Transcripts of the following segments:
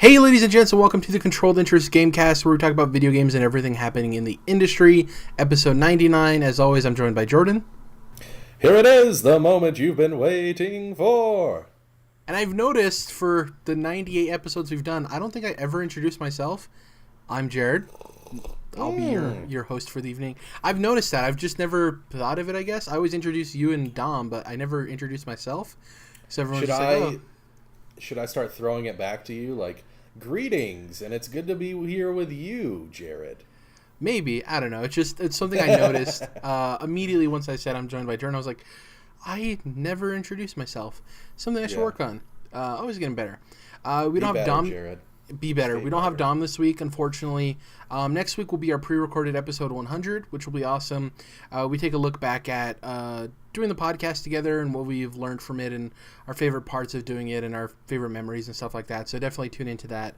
Hey ladies and gents, and welcome to the Controlled Interest Gamecast, where we talk about video games and everything happening in the industry. Episode 99. As always, I'm joined by Jordan. Here it is, the moment you've been waiting for. And I've noticed for the 98 episodes we've done, I don't think I ever introduced myself. I'm Jerrad. I'll be your host for the evening. I've noticed that. I've just never thought of it, I guess. I always introduce you and Dom, but I never introduced myself. So everyone's just like, oh. Should I start throwing it back to you? Like, greetings, and it's good to be here with you, Jerrad. Maybe. I don't know. It's something I noticed immediately once I said I'm joined by Jordan. I was like, I never introduced myself. Something I should work on. Always getting better. We don't have Dom. Jerrad. Be better. We don't have Dom this week, unfortunately. Next week will be our pre-recorded episode 100, which will be awesome. We take a look back at doing the podcast together and what we've learned from it and our favorite parts of doing it and our favorite memories and stuff like that. So definitely tune into that.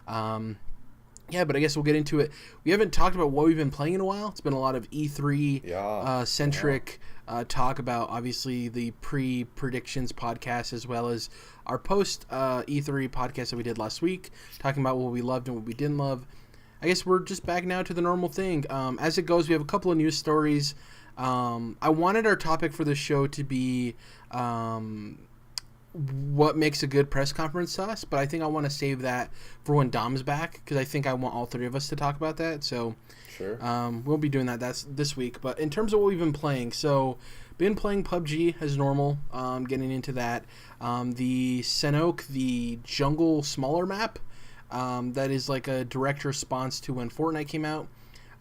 But I guess we'll get into it. We haven't talked about what we've been playing in a while. It's been a lot of E3 centric talk about, obviously, the pre-predictions podcast as well as our post-E3 podcast that we did last week, talking about what we loved and what we didn't love. I guess we're just back now to the normal thing. As it goes, we have a couple of news stories. I wanted our topic for the show to be what makes a good press conference to us, but I think I want to save that for when Dom's back, because I think I want all three of us to talk about that. So sure. We'll be doing that's this week. But in terms of what we've been playing, so been playing PUBG as normal, getting into that. The Senok, the jungle smaller map, that is like a direct response to when Fortnite came out.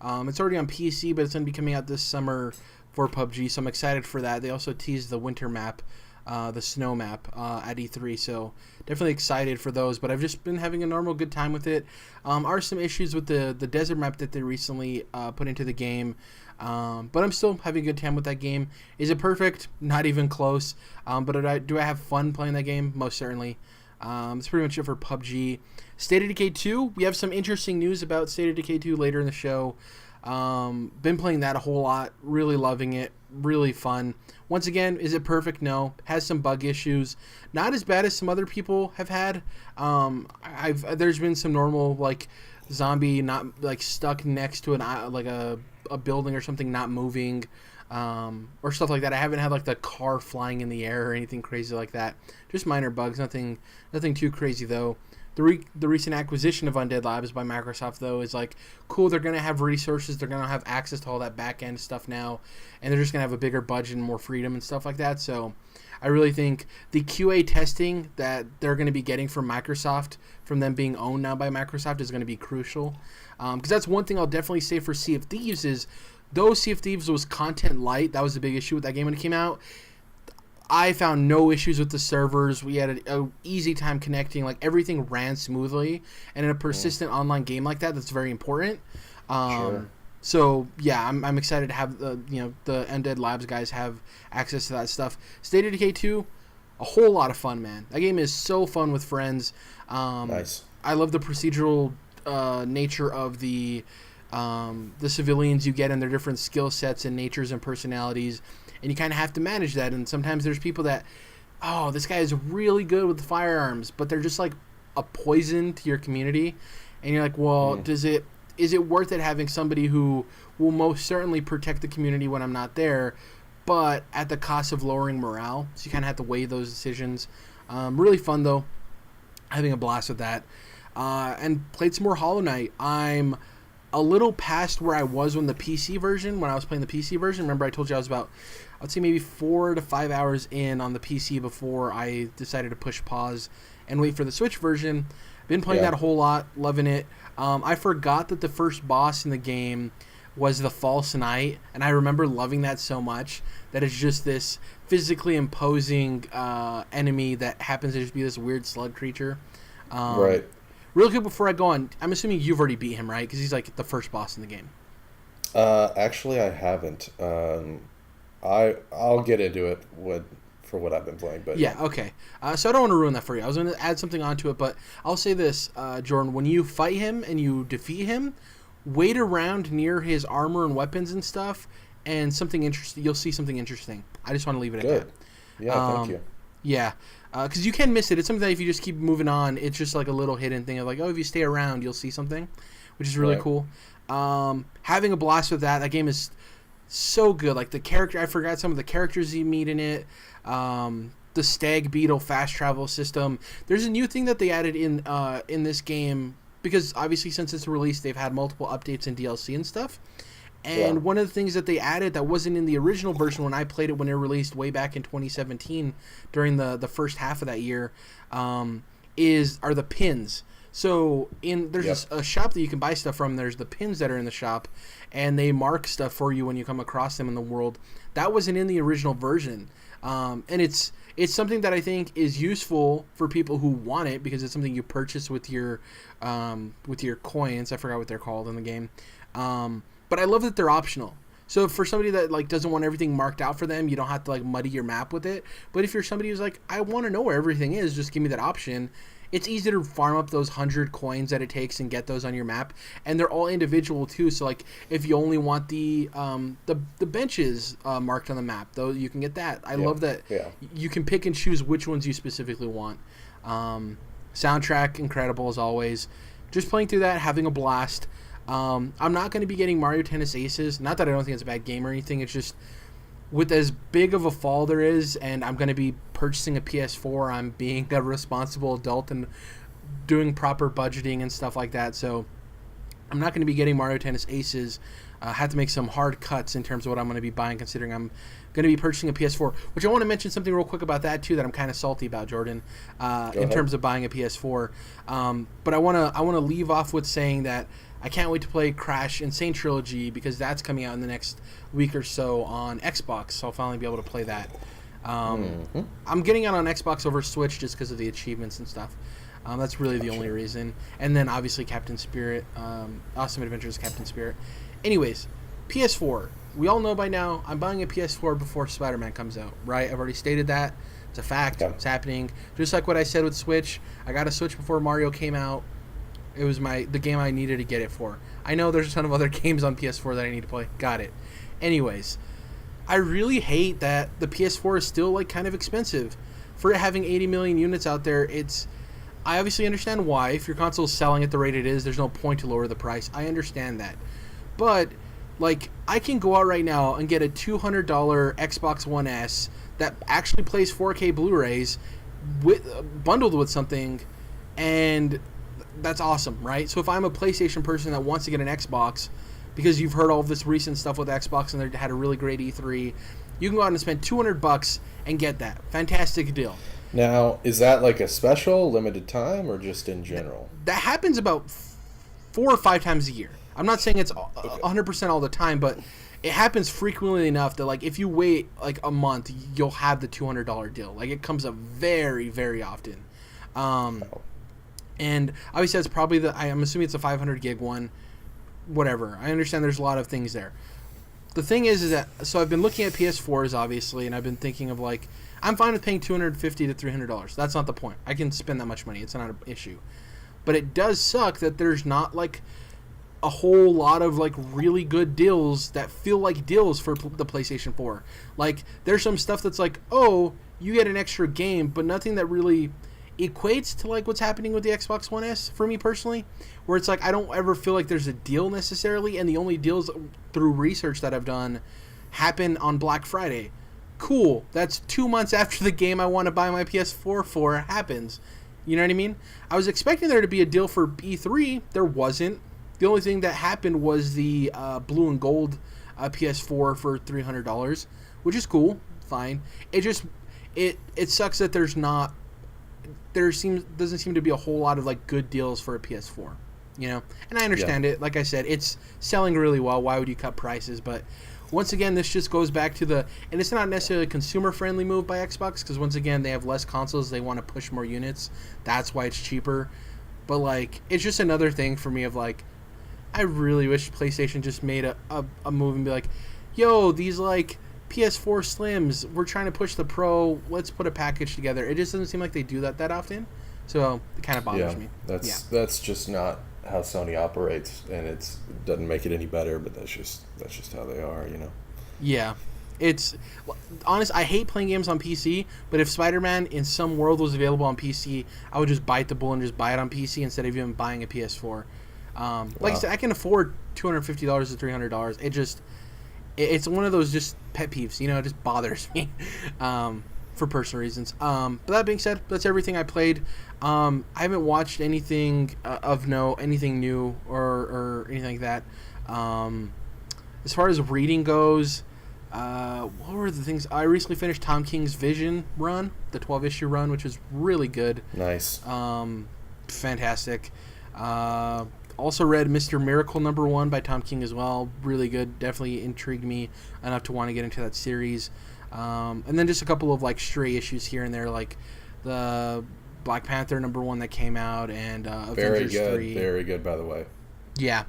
It's already on PC, but it's going to be coming out this summer for PUBG, so I'm excited for that. They also teased the winter map, the snow map, at E3, so definitely excited for those. But I've just been having a normal good time with it. Are some issues with the desert map that they recently put into the game, but I'm still having a good time with that game. Is it perfect? Not even close. But do I have fun playing that game? Most certainly. It's pretty much it for PUBG. State of Decay 2, we have some interesting news about State of Decay 2 later in the show. Been playing that a whole lot, really loving it, really fun. Once again, is it perfect? No. Has some bug issues. Not as bad as some other people have had. There's been some normal, like, zombie not, like, stuck next to a building or something not moving, or stuff like that. I haven't had, like, the car flying in the air or anything crazy like that. Just minor bugs, nothing too crazy, though. The recent acquisition of Undead Labs by Microsoft, though, is like cool. They're going to have resources. They're going to have access to all that back-end stuff now, and they're just going to have a bigger budget and more freedom and stuff like that. So I really think the QA testing that they're going to be getting from Microsoft, from them being owned now by Microsoft, is going to be crucial. Because that's one thing I'll definitely say for Sea of Thieves is, though Sea of Thieves was content light, that was the big issue with that game when it came out, I found no issues with the servers. We had an easy time connecting. Like, everything ran smoothly. And in a persistent online game like that, that's very important. Sure. So, yeah, I'm excited to have the Undead Labs guys have access to that stuff. State of Decay 2, a whole lot of fun, man. That game is so fun with friends. Nice. I love the procedural nature of the civilians you get and their different skill sets and natures and personalities. And you kind of have to manage that. And sometimes there's people that, oh, this guy is really good with firearms, but they're just like a poison to your community. And you're like, well, is it worth it having somebody who will most certainly protect the community when I'm not there, but at the cost of lowering morale? So you kind of have to weigh those decisions. Really fun, though. Having a blast with that. And played some more Hollow Knight. I'm a little past where I was when I was playing the PC version. Remember, I told you I was about, I'd say maybe 4 to 5 hours in on the PC before I decided to push pause and wait for the Switch version. Been playing that a whole lot, loving it. I forgot that the first boss in the game was the False Knight, and I remember loving that so much, that it's just this physically imposing enemy that happens to just be this weird slug creature. Right. Real quick before I go on, I'm assuming you've already beat him, right? Because he's like the first boss in the game. Actually, I haven't. I'll get into it for what I've been playing, but yeah, okay. So I don't want to ruin that for you. I was going to add something onto it, but I'll say this, Jordan: when you fight him and you defeat him, wait around near his armor and weapons and stuff, and something interesting. You'll see something interesting. I just want to leave it at that. Yeah, thank you. Yeah. because you can miss it. It's something that if you just keep moving on, it's just like a little hidden thing of like, oh, if you stay around, you'll see something, which is really cool. Having a blast with that. That game is so good. Like the character, I forgot some of the characters you meet in it. The Stag Beetle fast travel system. There's a new thing that they added in this game, because obviously since it's released, they've had multiple updates and DLC and stuff. And one of the things that they added that wasn't in the original version when I played it when it released way back in 2017 during the first half of that year, are the pins. So there's a shop that you can buy stuff from. There's the pins that are in the shop, and they mark stuff for you when you come across them in the world. That wasn't in the original version, and it's something that I think is useful for people who want it, because it's something you purchase with your coins. I forgot what they're called in the game. But I love that they're optional. So for somebody that like doesn't want everything marked out for them, you don't have to like muddy your map with it. But if you're somebody who's like, I want to know where everything is, just give me that option. It's easy to farm up those 100 coins that it takes and get those on your map, and they're all individual too. So like if you only want the benches marked on the map, though, you can get that. I love that you can pick and choose which ones you specifically want. Soundtrack incredible as always. Just playing through that, having a blast. I'm not going to be getting Mario Tennis Aces. Not that I don't think it's a bad game or anything. It's just with as big of a fall there is, and I'm going to be purchasing a PS4, I'm being a responsible adult and doing proper budgeting and stuff like that. So I'm not going to be getting Mario Tennis Aces. I have to make some hard cuts in terms of what I'm going to be buying, considering I'm going to be purchasing a PS4, which I want to mention something real quick about that too that I'm kind of salty about, Jordan, in terms of buying a PS4. But I want to leave off with saying that I can't wait to play Crash Insane Trilogy, because that's coming out in the next week or so on Xbox, so I'll finally be able to play that. I'm getting it on Xbox over Switch just because of the achievements and stuff. That's really the only reason. And then obviously Captain Spirit, Awesome Adventures Captain Spirit. Anyways, PS4. We all know by now I'm buying a PS4 before Spider-Man comes out, right? I've already stated that. It's a fact. It's happening. Just like what I said with Switch. I got a Switch before Mario came out. It was the game I needed to get it for. I know there's a ton of other games on PS4 that I need to play. Got it. Anyways, I really hate that the PS4 is still like kind of expensive. For it having 80 million units out there, I obviously understand why. If your console is selling at the rate it is, there's no point to lower the price. I understand that. But like, I can go out right now and get a $200 Xbox One S that actually plays 4K Blu-rays bundled with something, and that's awesome, right? So if I'm a PlayStation person that wants to get an Xbox, because you've heard all of this recent stuff with Xbox and they had a really great E3, you can go out and spend $200 and get that. Fantastic deal. Now, is that like a special, limited time, or just in general? That happens about 4 or 5 times a year. I'm not saying it's 100% all the time, but it happens frequently enough that like if you wait like a month, you'll have the $200 deal. Like it comes up very, very often. And obviously that's probably I'm assuming it's a 500 gig one. Whatever. I understand there's a lot of things there. The thing is that, so I've been looking at PS4s obviously, and I've been thinking of like, I'm fine with paying $250 to $300. That's not the point. I can spend that much money. It's not an issue. But it does suck that there's not like a whole lot of like really good deals that feel like deals for the PlayStation 4. Like there's some stuff that's like, oh, you get an extra game, but nothing that really equates to like what's happening with the Xbox One S for me personally, where it's like I don't ever feel like there's a deal necessarily, and the only deals through research that I've done happen on Black Friday. Cool. That's 2 months after the game I want to buy my PS4 for happens. You know what I mean? I was expecting there to be a deal for E3. There wasn't. The only thing that happened was the blue and gold PS4 for $300, which is cool. Fine. It just it sucks that doesn't seem to be a whole lot of like good deals for a PS4, you know. And I understand it. Like I said, it's selling really well. Why would you cut prices? But once again, this just goes back to and it's not necessarily a consumer friendly move by Xbox, because once again they have less consoles, they want to push more units. That's why it's cheaper. But like, it's just another thing for me of like, I really wish PlayStation just made a move and be like, yo, these like PS4 Slims, we're trying to push the Pro, let's put a package together. It just doesn't seem like they do that often, so it kind of bothers me. That's just not how Sony operates, and it doesn't make it any better, but that's just how they are, you know. Yeah. It's honest. I hate playing games on PC, but if Spider-Man in some world was available on PC, I would just bite the bullet and just buy it on PC instead of even buying a PS4. Like I said, I can afford $250 to $300. It's one of those just pet peeves. It just bothers me for personal reasons. But that being said, that's everything I played. I haven't watched anything of note, anything new or anything like that. As far as reading goes, what were the things? I recently finished Tom King's Vision run, the 12-issue run, which was really good. Nice. Fantastic. Also read Mr. Miracle #1 by Tom King as well. Really good. Definitely intrigued me enough to want to get into that series. And then just a couple of like stray issues here and there, like the Black Panther #1 that came out and Avengers 3. Very good, by the way. Yeah.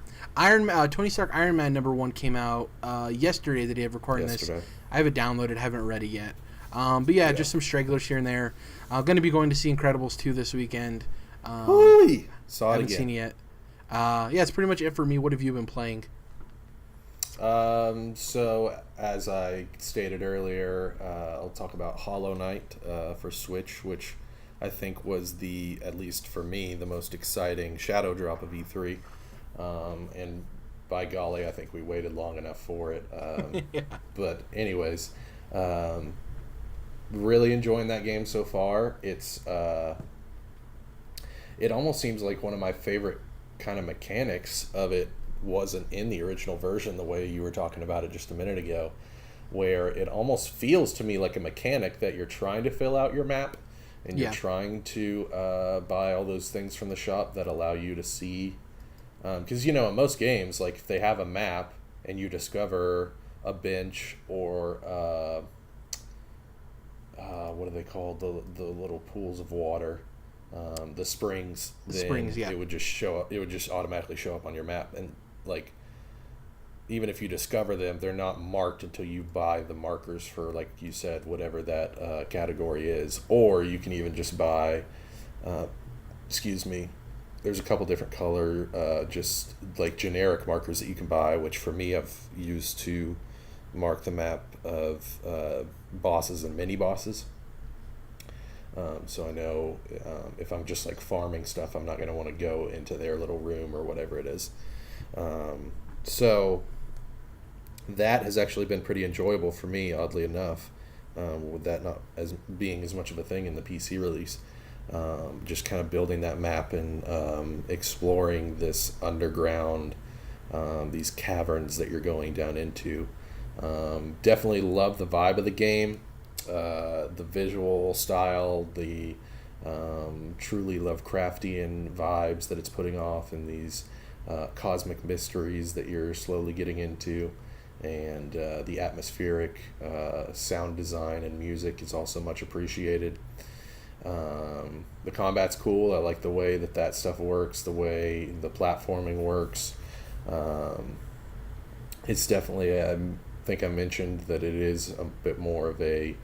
Tony Stark Iron Man #1 came out yesterday, the day of recording this. I have it downloaded, haven't read it yet. But yeah, just some stragglers here and there. Going to be going to see Incredibles 2 this weekend. Holy! Saw it haven't again. seen it yet. Yeah, it's pretty much it for me. What have you been playing? So, as I stated earlier, I'll talk about Hollow Knight for Switch, which I think was at least for me, the most exciting shadow drop of E3. And by golly, I think we waited long enough for it. Yeah. But anyways, really enjoying that game so far. It almost seems like one of my favorite kind of mechanics of it wasn't in the original version, the way you were talking about it just a minute ago, where it almost feels to me like a mechanic that you're trying to fill out your map and you're trying to buy all those things from the shop that allow you to see. Because, in most games, like if they have a map and you discover a bench or what are they called? The little pools of water, the springs. It would just show up. It would just automatically show up on your map. And like, even if you discover them, they're not marked until you buy the markers for, like you said, whatever that category is. Or you can even just buy. There's a couple different color, just like generic markers that you can buy, which for me I've used to mark the map of bosses and mini bosses. So I know if I'm just like farming stuff, I'm not going to want to go into their little room or whatever it is. So that has actually been pretty enjoyable for me, oddly enough, with that not as being as much of a thing in the PC release. Just kind of building that map and exploring this underground, these caverns that you're going down into. Definitely love the vibe of the game, the visual style, the truly Lovecraftian vibes that it's putting off, and these cosmic mysteries that you're slowly getting into. And the atmospheric sound design and music is also much appreciated. The combat's cool. I like the way that stuff works, the way the platforming works. It's definitely, I think I mentioned that it is a bit more of a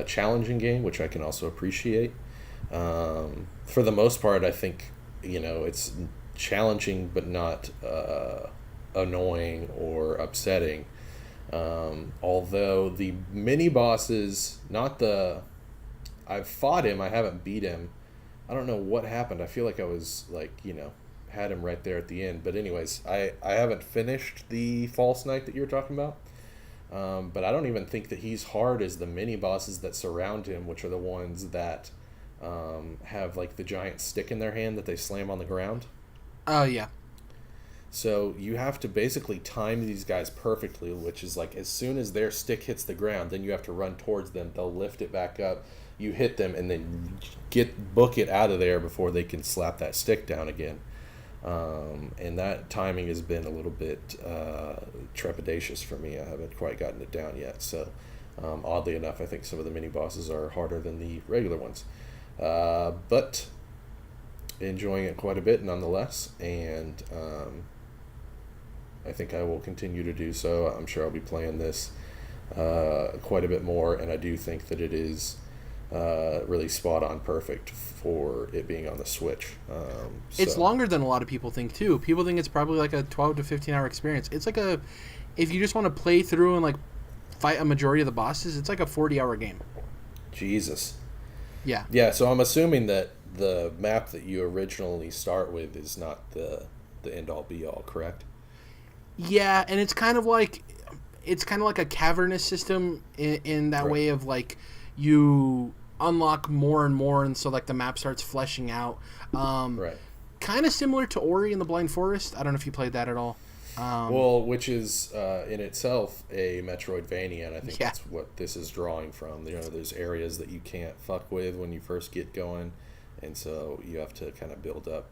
challenging game, which I can also appreciate. For the most part, I think, it's challenging but not annoying or upsetting. Although the mini bosses, I've fought him, I haven't beat him. I don't know what happened. I feel like I was had him right there at the end. But anyways, I haven't finished the False Knight that you were talking about. But I don't even think that he's hard as the mini bosses that surround him, which are the ones that have like the giant stick in their hand that they slam on the ground. Oh, yeah. So you have to basically time these guys perfectly, which is like as soon as their stick hits the ground, then you have to run towards them. They'll lift it back up. You hit them and then book it out of there before they can slap that stick down again. And that timing has been a little bit trepidatious for me. I haven't quite gotten it down yet. So oddly enough, I think some of the mini bosses are harder than the regular ones. But enjoying it quite a bit nonetheless. And I think I will continue to do so. I'm sure I'll be playing this quite a bit more. And I do think that it is really spot on perfect for it being on the Switch. It's longer than a lot of people think too. People think it's probably like a 12 to 15 hour experience. It's like if you just want to play through and like fight a majority of the bosses, it's like a 40-hour game. Jesus. Yeah. Yeah, so I'm assuming that the map that you originally start with is not the end-all be-all, correct? Yeah, and it's kind of like a cavernous system in that way of like you unlock more and more, and so like the map starts fleshing out. Right. Kind of similar to Ori and the Blind Forest. I don't know if you played that at all. Well, which is in itself a Metroidvania, and I think that's what this is drawing from. You know, there's areas that you can't fuck with when you first get going, and so you have to kind of build up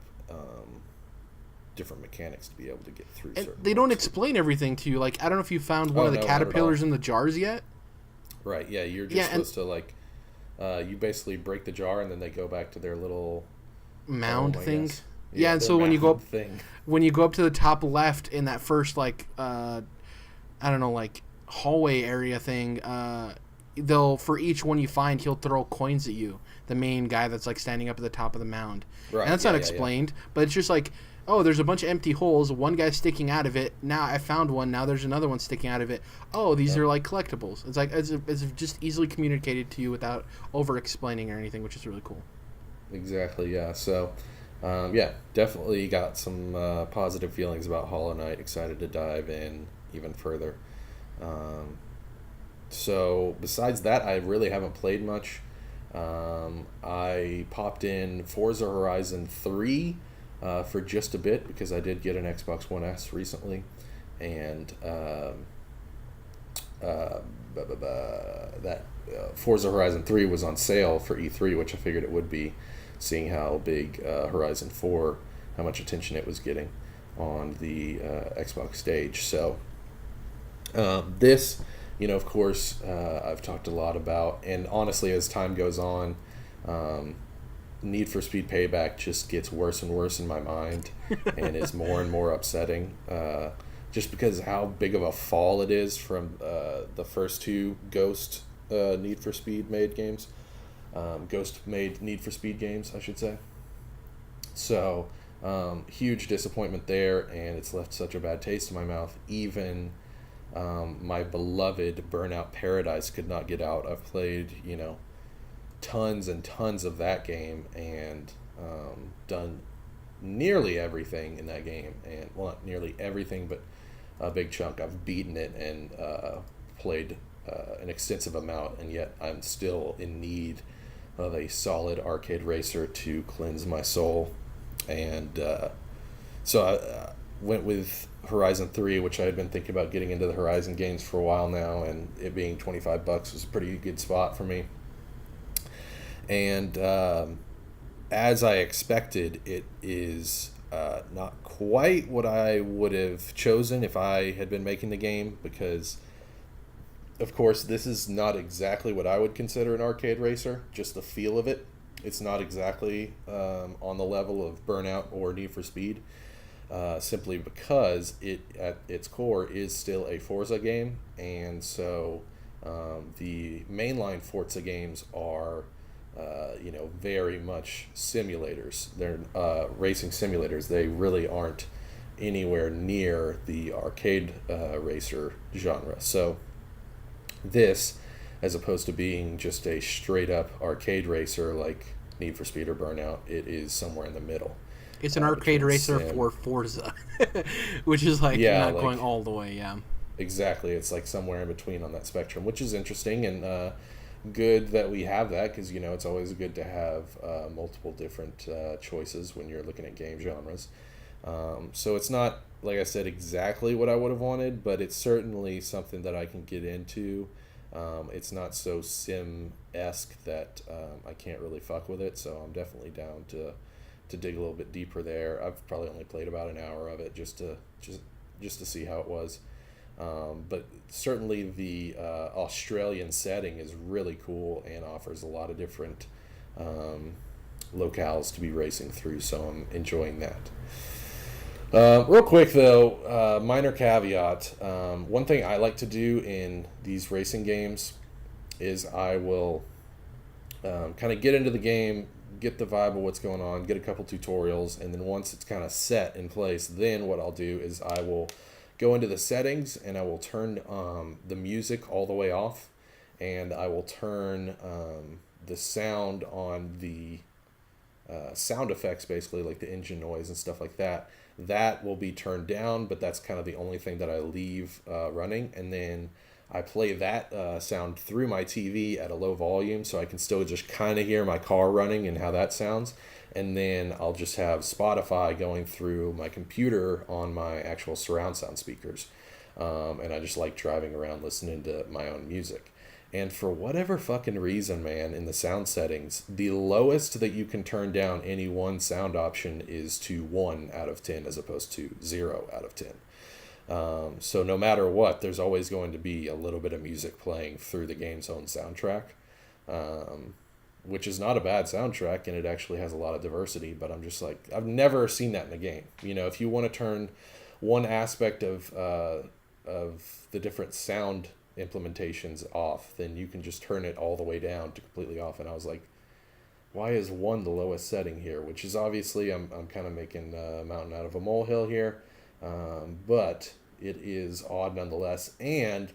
different mechanics to be able to get through. And they don't explain everything to you. Like, I don't know if you found one of the caterpillars in the jars yet. Right. Yeah, you're just supposed to like. You basically break the jar, and then they go back to their little mound thing. Yeah, and so when you go up to the top left in that first like I don't know, like hallway area thing, they'll, for each one you find, he'll throw coins at you. The main guy that's like standing up at the top of the mound. Right. And that's not explained, but it's just like, oh, there's a bunch of empty holes. One guy's sticking out of it. Now I found one. Now there's another one sticking out of it. Oh, these are like collectibles. It's like it's just easily communicated to you without over explaining or anything, which is really cool. Exactly. Yeah. So. Definitely got some positive feelings about Hollow Knight. Excited to dive in even further. So besides that, I really haven't played much. I popped in Forza Horizon 3 for just a bit because I did get an Xbox One S recently, and that Forza Horizon 3 was on sale for E3, which I figured it would be, seeing how big Horizon 4, how much attention it was getting on the Xbox stage. So this, of course, I've talked a lot about, and honestly, as time goes on, Need for Speed Payback just gets worse and worse in my mind, and is more and more upsetting, just because how big of a fall it is from the first two Ghost Need for Speed made games. Ghost-made Need for Speed games, I should say. So, huge disappointment there, and it's left such a bad taste in my mouth. Even my beloved Burnout Paradise could not get out. I've played, tons and tons of that game, and done nearly everything in that game. And, well, not nearly everything, but a big chunk. I've beaten it and played an extensive amount, and yet I'm still in need of a solid arcade racer to cleanse my soul. And so I went with Horizon 3, which I had been thinking about getting into the Horizon games for a while now, and it being $25 was a pretty good spot for me. And as I expected, it is not quite what I would have chosen if I had been making the game, because of course, this is not exactly what I would consider an arcade racer, just the feel of it. It's not exactly on the level of Burnout or Need for Speed, simply because it, at its core, is still a Forza game. And so the mainline Forza games are, very much simulators. They're racing simulators. They really aren't anywhere near the arcade racer genre. So this, as opposed to being just a straight up arcade racer like Need for Speed or Burnout, it is somewhere in the middle. It's an arcade racer for Forza, which is not going all the way. Yeah, exactly. It's like somewhere in between on that spectrum, which is interesting, and good that we have that, because it's always good to have multiple different choices when you're looking at game genres. So it's not, like I said, exactly what I would have wanted, but it's certainly something that I can get into. It's not so sim-esque that I can't really fuck with it, so I'm definitely down to dig a little bit deeper there. I've probably only played about an hour of it just to see how it was. But certainly the Australian setting is really cool and offers a lot of different locales to be racing through, so I'm enjoying that. Real quick though, minor caveat. One thing I like to do in these racing games is I will kind of get into the game, get the vibe of what's going on, get a couple tutorials, and then once it's kind of set in place, then what I'll do is I will go into the settings and I will turn the music all the way off, and I will turn the sound on the sound effects, basically like the engine noise and stuff like that. That will be turned down, but that's kind of the only thing that I leave running. And then I play that sound through my TV at a low volume, so I can still just kind of hear my car running and how that sounds. And then I'll just have Spotify going through my computer on my actual surround sound speakers. And I just like driving around listening to my own music. And for whatever fucking reason, man, in the sound settings, the lowest that you can turn down any one sound option is to 1 out of 10 as opposed to 0 out of 10. So no matter what, there's always going to be a little bit of music playing through the game's own soundtrack, which is not a bad soundtrack, and it actually has a lot of diversity. But I'm just like, I've never seen that in a game. You know, if you want to turn one aspect of the different sound implementations off, then you can just turn it all the way down to completely off. And I was like, why is 1 the lowest setting here? Which is obviously, I'm kind of making a mountain out of a molehill here, but it is odd nonetheless. And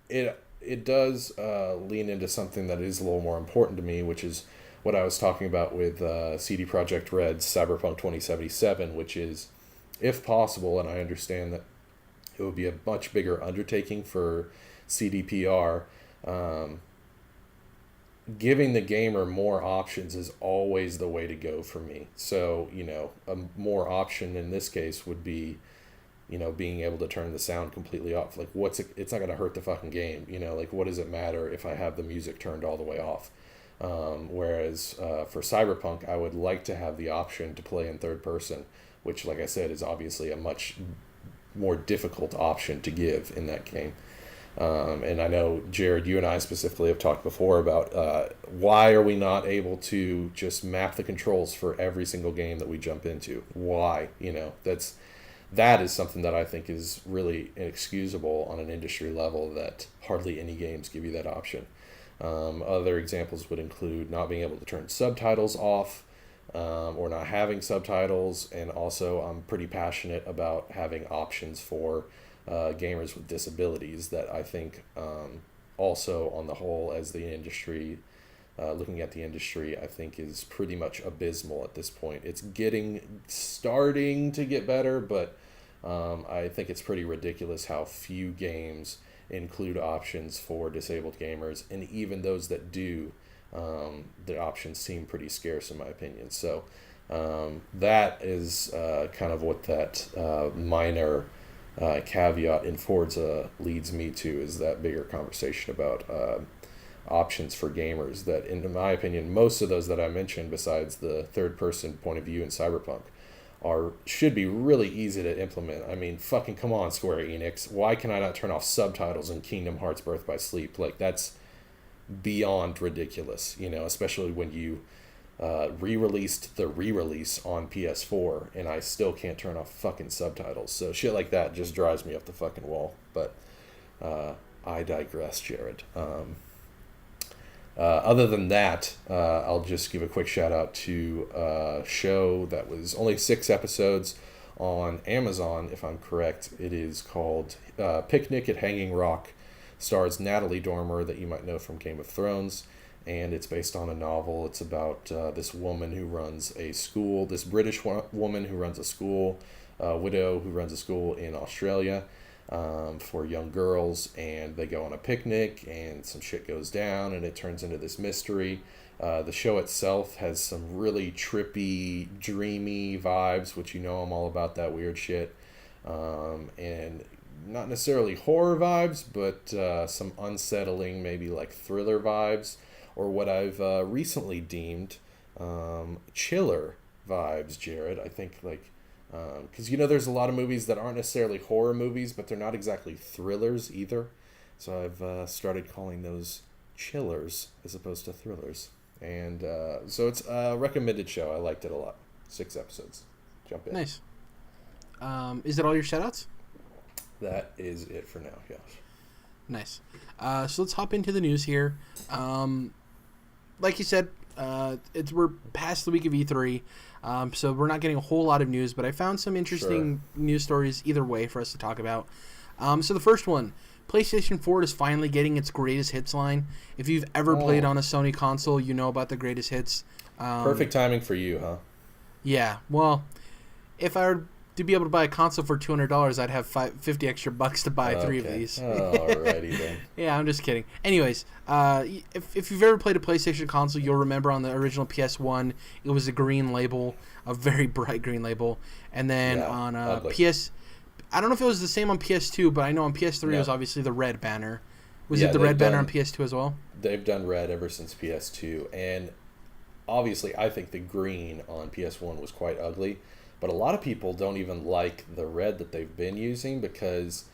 it does lean into something that is a little more important to me, which is what I was talking about with CD Projekt Red's Cyberpunk 2077, which is, if possible, and I understand that it would be a much bigger undertaking for CDPR, giving the gamer more options is always the way to go for me. So, you know, a more option in this case would be, you know, being able to turn the sound completely off. Like, it's not going to hurt the fucking game. You know, like, what does it matter if I have the music turned all the way off? Whereas for Cyberpunk, I would like to have the option to play in third person, which, like I said, is obviously a much more difficult option to give in that game. And I know, Jerrad, you and I specifically have talked before about why are we not able to just map the controls for every single game that we jump into? Why? You know, that is something that I think is really inexcusable on an industry level, that hardly any games give you that option. Other examples would include not being able to turn subtitles off, or not having subtitles, and also I'm pretty passionate about having options for gamers with disabilities that I think also on the whole, as the industry, looking at the industry, I think is pretty much abysmal at this point. It's starting to get better, but I think it's pretty ridiculous how few games include options for disabled gamers, and even those that do, the options seem pretty scarce in my opinion. So that is kind of what that minor caveat in Forza leads me to, is that bigger conversation about options for gamers that, in my opinion, most of those that I mentioned, besides the third person point of view in Cyberpunk, should be really easy to implement. I mean, fucking come on, Square Enix. Why can I not turn off subtitles in Kingdom Hearts Birth by Sleep? Like, that's beyond ridiculous, you know, especially when you re-released the re-release on PS4 and I still can't turn off fucking subtitles. So shit like that just drives me up the fucking wall. But I digress, Jerrad. Other than that, I'll just give a quick shout out to a show that was only 6 episodes on Amazon, if I'm correct. It is called Picnic at Hanging Rock. Stars Natalie Dormer, that you might know from Game of Thrones, and it's based on a novel. It's about this woman who runs a school, this British woman who runs a school, widow who runs a school in Australia for young girls, and they go on a picnic and some shit goes down and it turns into this mystery. The show itself has some really trippy, dreamy vibes, which, you know, I'm all about that weird shit, and not necessarily horror vibes, but some unsettling, maybe like thriller vibes, or what I've recently deemed chiller vibes, Jerrad. I think, like, because, you know, there's a lot of movies that aren't necessarily horror movies, but they're not exactly thrillers either. So I've started calling those chillers as opposed to thrillers. And so it's a recommended show. I liked it a lot. 6 episodes. Jump in. Nice. Is that all your shout-outs? That is it for now, yes. Nice. So let's hop into the news here. Like you said, we're past the week of E3, so we're not getting a whole lot of news. But I found some interesting news stories either way for us to talk about. So the first one, PlayStation 4 is finally getting its greatest hits line. If you've ever played on a Sony console, you know about the greatest hits. Perfect timing for you, huh? Yeah. Well, if I were to be able to buy a console for $200, I'd have $50 extra to buy 3 of these. Alrighty then. Yeah, I'm just kidding. Anyways, if you've ever played a PlayStation console, you'll remember on the original PS1, it was a green label, a very bright green label. And then on PS... I don't know if it was the same on PS2, but I know on PS3 it was obviously the red banner. Was it the red banner on PS2 as well? They've done red ever since PS2. And obviously, I think the green on PS1 was quite ugly. But a lot of people don't even like the red that they've been using because,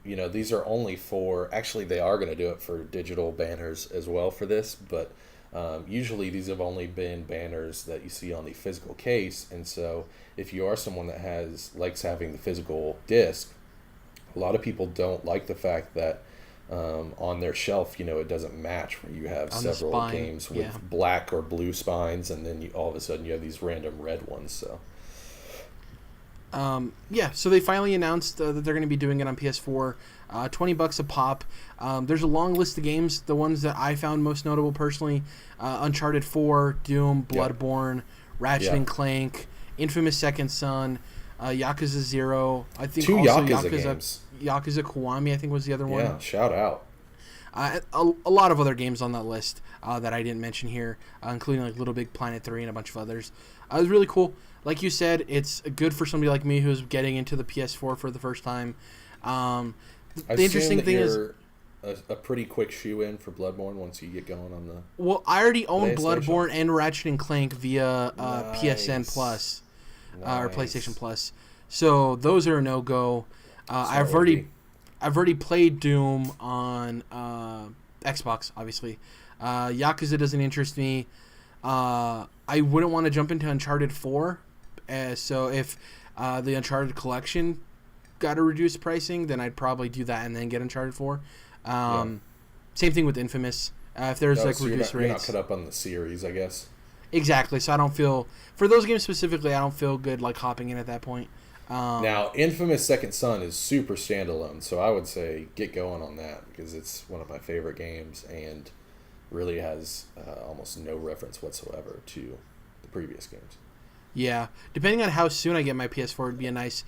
these are only for... Actually, they are going to do it for digital banners as well for this. But usually these have only been banners that you see on the physical case. And so if you are someone that likes having the physical disc, a lot of people don't like the fact that on their shelf, it doesn't match where you have on several games with black or blue spines, and then all of a sudden you have these random red ones. So, so they finally announced that they're going to be doing it on PS4, $20 a pop. There's a long list of games. The ones that I found most notable personally: Uncharted 4, Doom, Bloodborne, Ratchet and Clank, Infamous Second Son, Yakuza 0. I think two also Yakuza games. Yakuza Kiwami, I think, was the other one. Yeah, shout out. A lot of other games on that list that I didn't mention here, including like Little Big Planet 3 and a bunch of others. It was really cool. Like you said, it's good for somebody like me who's getting into the PS4 for the first time. The interesting thing is a pretty quick shoe-in for Bloodborne once you get going on the... Well, I already own Bloodborne and Ratchet and Clank via PSN Plus or PlayStation Plus, so those are a no-go. I've already played Doom on Xbox, obviously. Yakuza doesn't interest me. I wouldn't want to jump into Uncharted 4. So if the Uncharted collection got a reduced pricing, then I'd probably do that and then get Uncharted 4. Same thing with Infamous. If there's reduced rates. You're not cut up on the series, I guess. Exactly. So I don't feel... For those games specifically, I don't feel good like hopping in at that point. Now, Infamous Second Son is super standalone, so I would say get going on that because it's one of my favorite games and really has almost no reference whatsoever to the previous games. Yeah, depending on how soon I get my PS4, would be a nice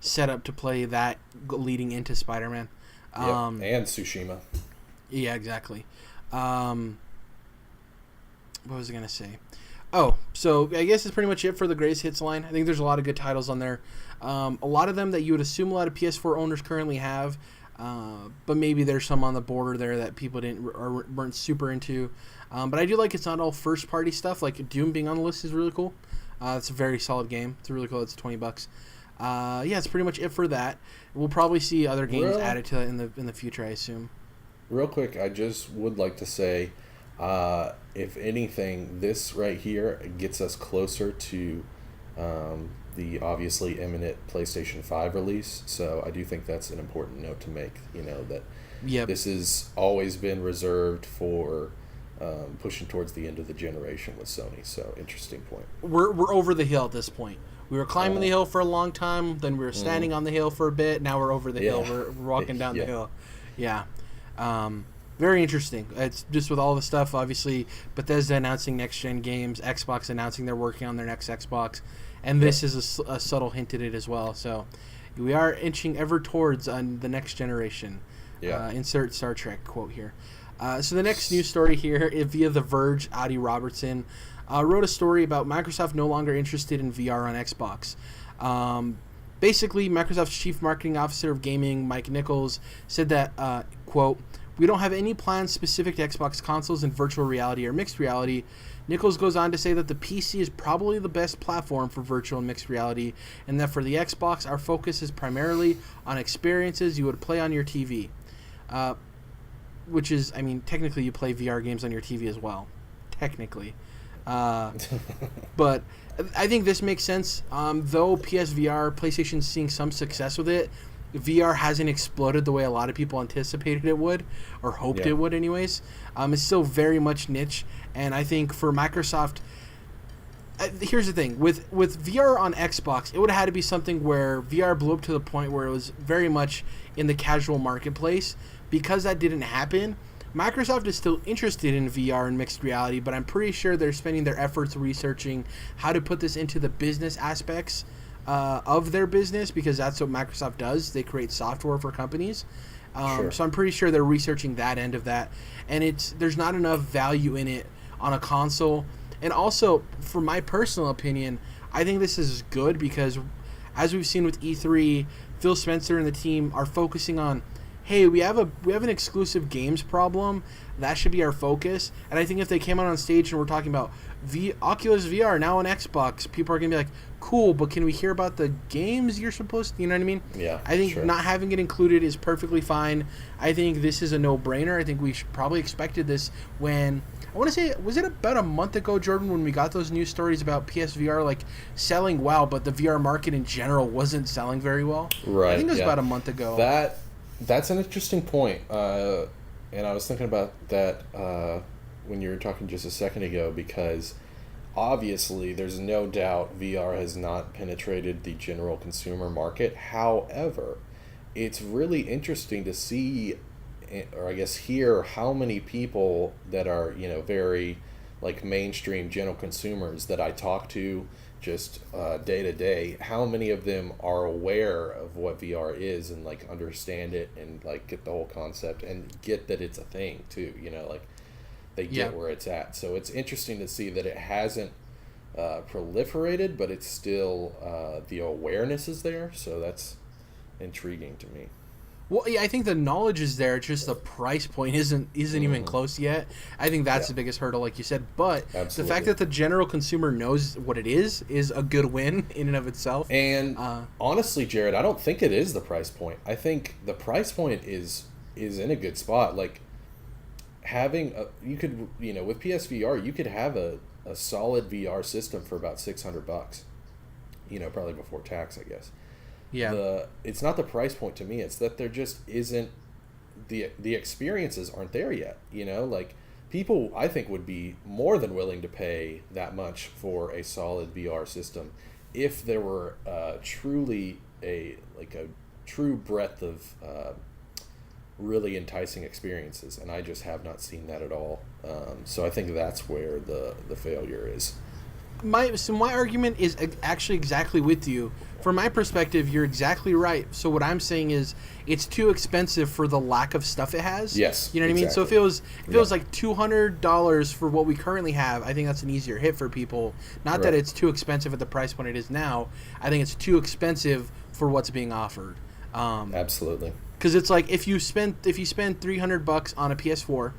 setup to play that leading into Spider-Man. And Tsushima. Yeah, exactly. What was I going to say? Oh, so I guess that's pretty much it for the greatest hits line. I think there's a lot of good titles on there. A lot of them that you would assume a lot of PS4 owners currently have, but maybe there's some on the border there that people weren't super into. But I do like it's not all first-party stuff. Like Doom being on the list is really cool. It's a very solid game. It's really cool. It's $20. It's pretty much it for that. We'll probably see other games added to that in the future, I assume. Real quick, I just would like to say, if anything, this right here gets us closer to the obviously imminent PlayStation 5 release. So I do think that's an important note to make. That this has always been reserved for pushing towards the end of the generation with Sony. So interesting point. We're over the hill at this point. We were climbing the hill for a long time. Then we were standing on the hill for a bit. Now we're over the hill. We're walking down the hill. Yeah. Very interesting. It's just with all the stuff, obviously, Bethesda announcing next-gen games, Xbox announcing they're working on their next Xbox, and this is a subtle hint at it as well. So we are inching ever towards the next generation. Insert Star Trek quote here. So the next news story here is via The Verge. Adi Robertson wrote a story about Microsoft no longer interested in VR on Xbox. Basically, Microsoft's chief marketing officer of gaming, Mike Nichols, said that, quote, "We don't have any plans specific to Xbox consoles in virtual reality or mixed reality." Nichols goes on to say that the PC is probably the best platform for virtual and mixed reality, and that for the Xbox, our focus is primarily on experiences you would play on your TV. Which is, I mean, technically you play VR games on your TV as well. Technically. But I think this makes sense. Though PSVR, PlayStation's seeing some success with it, VR hasn't exploded the way a lot of people anticipated it would, or hoped it would anyways. It's still very much niche, and I think for Microsoft, here's the thing, with VR on Xbox, it would have had to be something where VR blew up to the point where it was very much in the casual marketplace. Because that didn't happen, Microsoft is still interested in VR and mixed reality, but I'm pretty sure they're spending their efforts researching how to put this into the business aspects of their business, because that's what Microsoft does. They create software for companies. So I'm pretty sure they're researching that end of that. And there's not enough value in it on a console. And also, for my personal opinion, I think this is good because, as we've seen with E3, Phil Spencer and the team are focusing on, hey, we have an exclusive games problem. That should be our focus. And I think if they came out on stage and we're talking about Oculus VR now on Xbox, people are going to be like, cool, but can we hear about the games you're supposed to, you know what I mean? Yeah, I think not having it included is perfectly fine. I think this is a no-brainer. I think we probably expected this when, I want to say, was it about a month ago, Jordan, when we got those news stories about PSVR like selling well, but the VR market in general wasn't selling very well? Right. I think it was about a month ago. That's an interesting point. And I was thinking about that when you were talking just a second ago, because obviously there's no doubt VR has not penetrated the general consumer market. However, it's really interesting to see, or I guess hear, how many people that are, very like mainstream general consumers that I talk to just day to day, how many of them are aware of what VR is and like understand it and like get the whole concept and get that it's a thing too, like they get where it's at. So it's interesting to see that it hasn't proliferated, but it's still the awareness is there. So that's intriguing to me. Well, yeah, I think the knowledge is there. Just the price point isn't even close yet. I think that's the biggest hurdle, like you said. But the fact that the general consumer knows what it is a good win in and of itself. And honestly, Jerrad, I don't think it is the price point. I think the price point is in a good spot. Like having you could, with PSVR, you could have a solid VR system for about $600. Probably before tax, I guess. Yeah. It's not the price point to me. It's that there just isn't the experiences aren't there yet. Like people, I think, would be more than willing to pay that much for a solid VR system if there were truly a true breadth of really enticing experiences, and I just have not seen that at all. So I think that's where the failure is. My argument is actually exactly with you. From my perspective, you're exactly right. So what I'm saying is it's too expensive for the lack of stuff it has. Yes. You know what I mean? So if it was like $200 for what we currently have, I think that's an easier hit for people. Not that it's too expensive at the price point it is now. I think it's too expensive for what's being offered. Absolutely. Because it's like if you spend $300 on a PS4,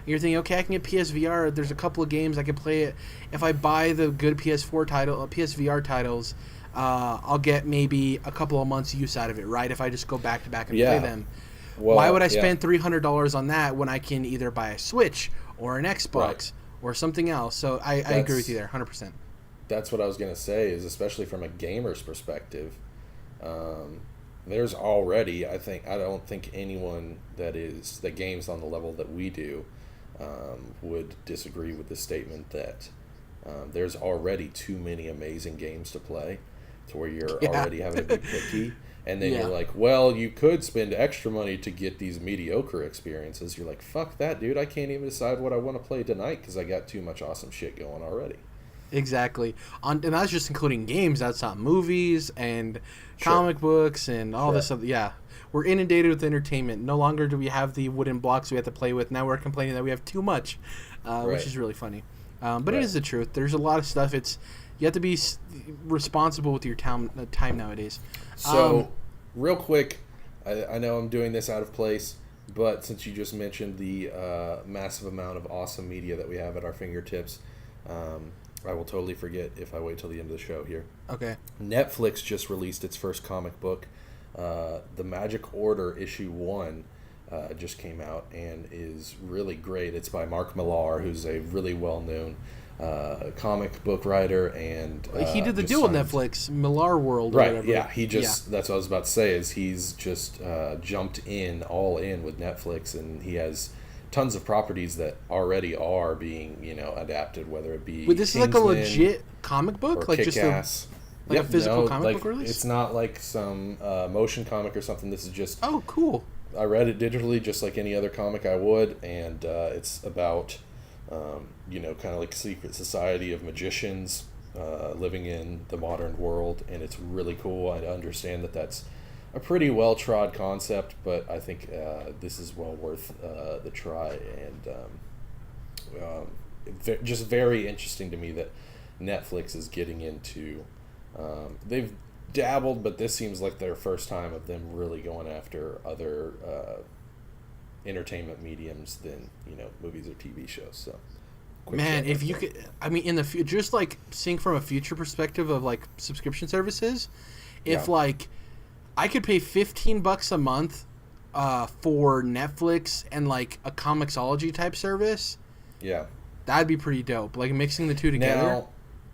you're thinking, okay, I can get PSVR. There's a couple of games I can play it. If I buy the good PSVR titles, I'll get maybe a couple of months use out of it, right? If I just go back to back and play them. Well, why would I spend $300 on that when I can either buy a Switch or an Xbox or something else? So I agree with you there, 100%. That's what I was going to say, is especially from a gamer's perspective, there's already, I don't think anyone that games on the level that we do would disagree with the statement that there's already too many amazing games to play to where you're already having to be picky. And then you're like, well, you could spend extra money to get these mediocre experiences. You're like, fuck that, dude. I can't even decide what I want to play tonight because I got too much awesome shit going already. Exactly. And that's just including games. That's not movies and comic books and all this stuff. Yeah. We're inundated with entertainment. No longer do we have the wooden blocks we have to play with. Now we're complaining that we have too much, which is really funny. But it is the truth. There's a lot of stuff. You have to be responsible with your time nowadays. So, real quick, I know I'm doing this out of place, but since you just mentioned the massive amount of awesome media that we have at our fingertips, I will totally forget if I wait till the end of the show here. Okay. Netflix just released its first comic book, The Magic Order Issue 1, just came out and is really great. It's by Mark Millar, who's a really well-known comic book writer, and he did the deal with Netflix, Millar World, or right? whatever. Yeah, that's what I was about to say. Is he's just jumped all in with Netflix, and he has tons of properties that already are being adapted, whether it be. But this is like a legit comic book, like Kick-Ass. Just a physical comic book release. It's not like some motion comic or something. This is just. Oh, cool! I read it digitally, just like any other comic I would, and it's about. Kind of like secret society of magicians living in the modern world, and it's really cool. I understand that that's a pretty well-trod concept, but I think this is well worth the try, and just very interesting to me that Netflix is getting into. They've dabbled, but this seems like their first time of them really going after other entertainment mediums than movies or TV shows. So. Man, if you could, I mean, in the future, just like seeing from a future perspective of like subscription services, if like I could pay $15 a month for Netflix and like a Comixology type service, that'd be pretty dope. Like mixing the two together. Now,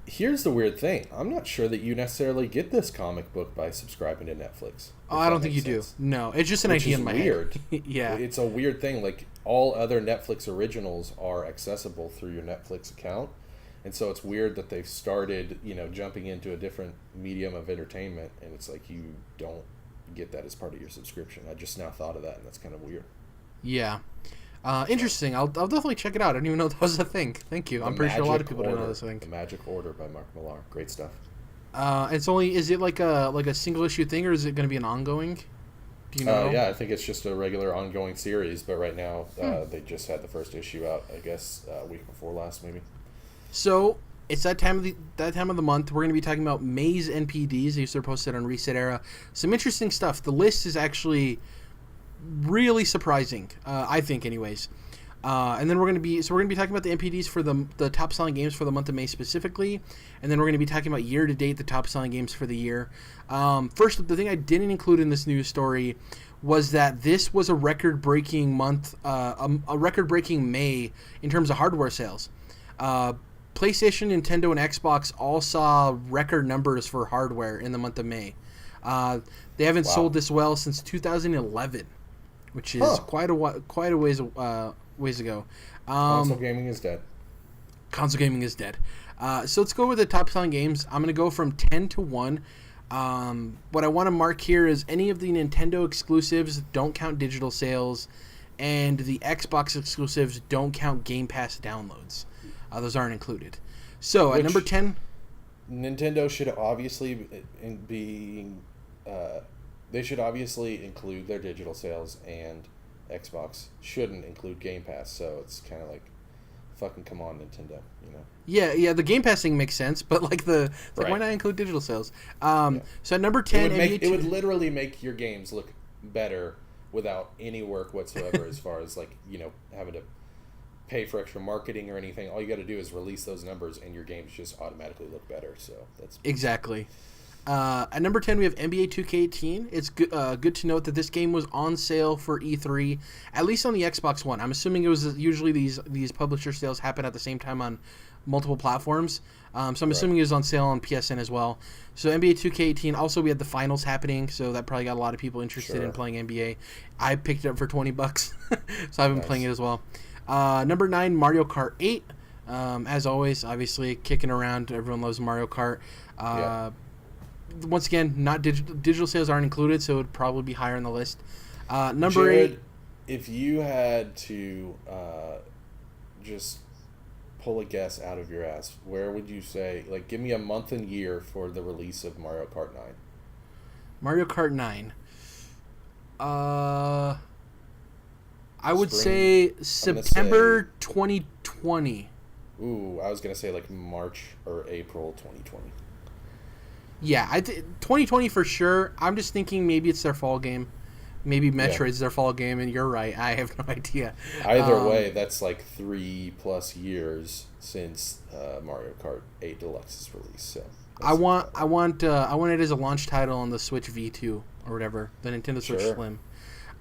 here's the weird thing: I'm not sure that you necessarily get this comic book by subscribing to Netflix. Oh, I don't think you do. No, it's just an idea in my head. Yeah, it's a weird thing. Like all other Netflix originals are accessible through your Netflix account, and so it's weird that they've started, jumping into a different medium of entertainment, and it's like you don't get that as part of your subscription. I just now thought of that, and that's kind of weird. Yeah. Interesting. I'll definitely check it out. I didn't even know that was a thing. Thank you. I'm pretty sure a lot of people don't know this thing. The Magic Order by Mark Millar. Great stuff. Is it like a single issue thing, or is it going to be an ongoing? Do you know? Yeah, I think it's just a regular ongoing series, but right now they just had the first issue out, I guess, a week before last, maybe. So it's that time of the month. We're going to be talking about Maze NPDs. These are posted on Reset Era. Some interesting stuff. The list is actually really surprising, I think, anyways. And then we're going to be talking about the NPDs for the top selling games for the month of May specifically, and then we're going to be talking about year to date the top selling games for the year. First, the thing I didn't include in this news story was that this was a record-breaking month, a record-breaking May in terms of hardware sales. PlayStation, Nintendo, and Xbox all saw record numbers for hardware in the month of May. They haven't sold this well since 2011, which is quite a ways ago. Console gaming is dead. Console gaming is dead. So let's go over the top selling games. I'm going to go from 10 to 1. What I want to mark here is any of the Nintendo exclusives don't count digital sales, and the Xbox exclusives don't count Game Pass downloads. Those aren't included. So at number 10... Nintendo should obviously be... they should obviously include their digital sales, and Xbox shouldn't include Game Pass, so it's kind of like, fucking come on, Nintendo, Yeah, the Game Pass thing makes sense, but like why not include digital sales? So at number 10, it would literally make your games look better without any work whatsoever as far as like, having to pay for extra marketing or anything. All you got to do is release those numbers and your games just automatically look better. So that's exactly. At number 10, we have NBA 2K18. It's good to note that this game was on sale for E3, at least on the Xbox One. I'm assuming it was usually these publisher sales happen at the same time on multiple platforms. So I'm assuming it was on sale on PSN as well. So NBA 2K18. Also, we had the finals happening, so that probably got a lot of people interested in playing NBA. I picked it up for $20, so I've been playing it as well. Number 9, Mario Kart 8. As always, obviously kicking around. Everyone loves Mario Kart. Once again, not digital sales aren't included, so it would probably be higher on the list. Number Jerrad, 8. If you had to just pull a guess out of your ass, where would you say, like, give me a month and year for the release of Mario Kart 9? Mario Kart 9. I would say September 2020. Ooh, I was going to say like March or April 2020. Yeah, 2020 for sure. I'm just thinking maybe it's their fall game. Maybe Metroid's their fall game, and you're right. I have no idea. Either way, that's like 3+ years since Mario Kart 8 Deluxe's release. So I want it as a launch title on the Switch V2 or whatever, the Nintendo Switch Slim.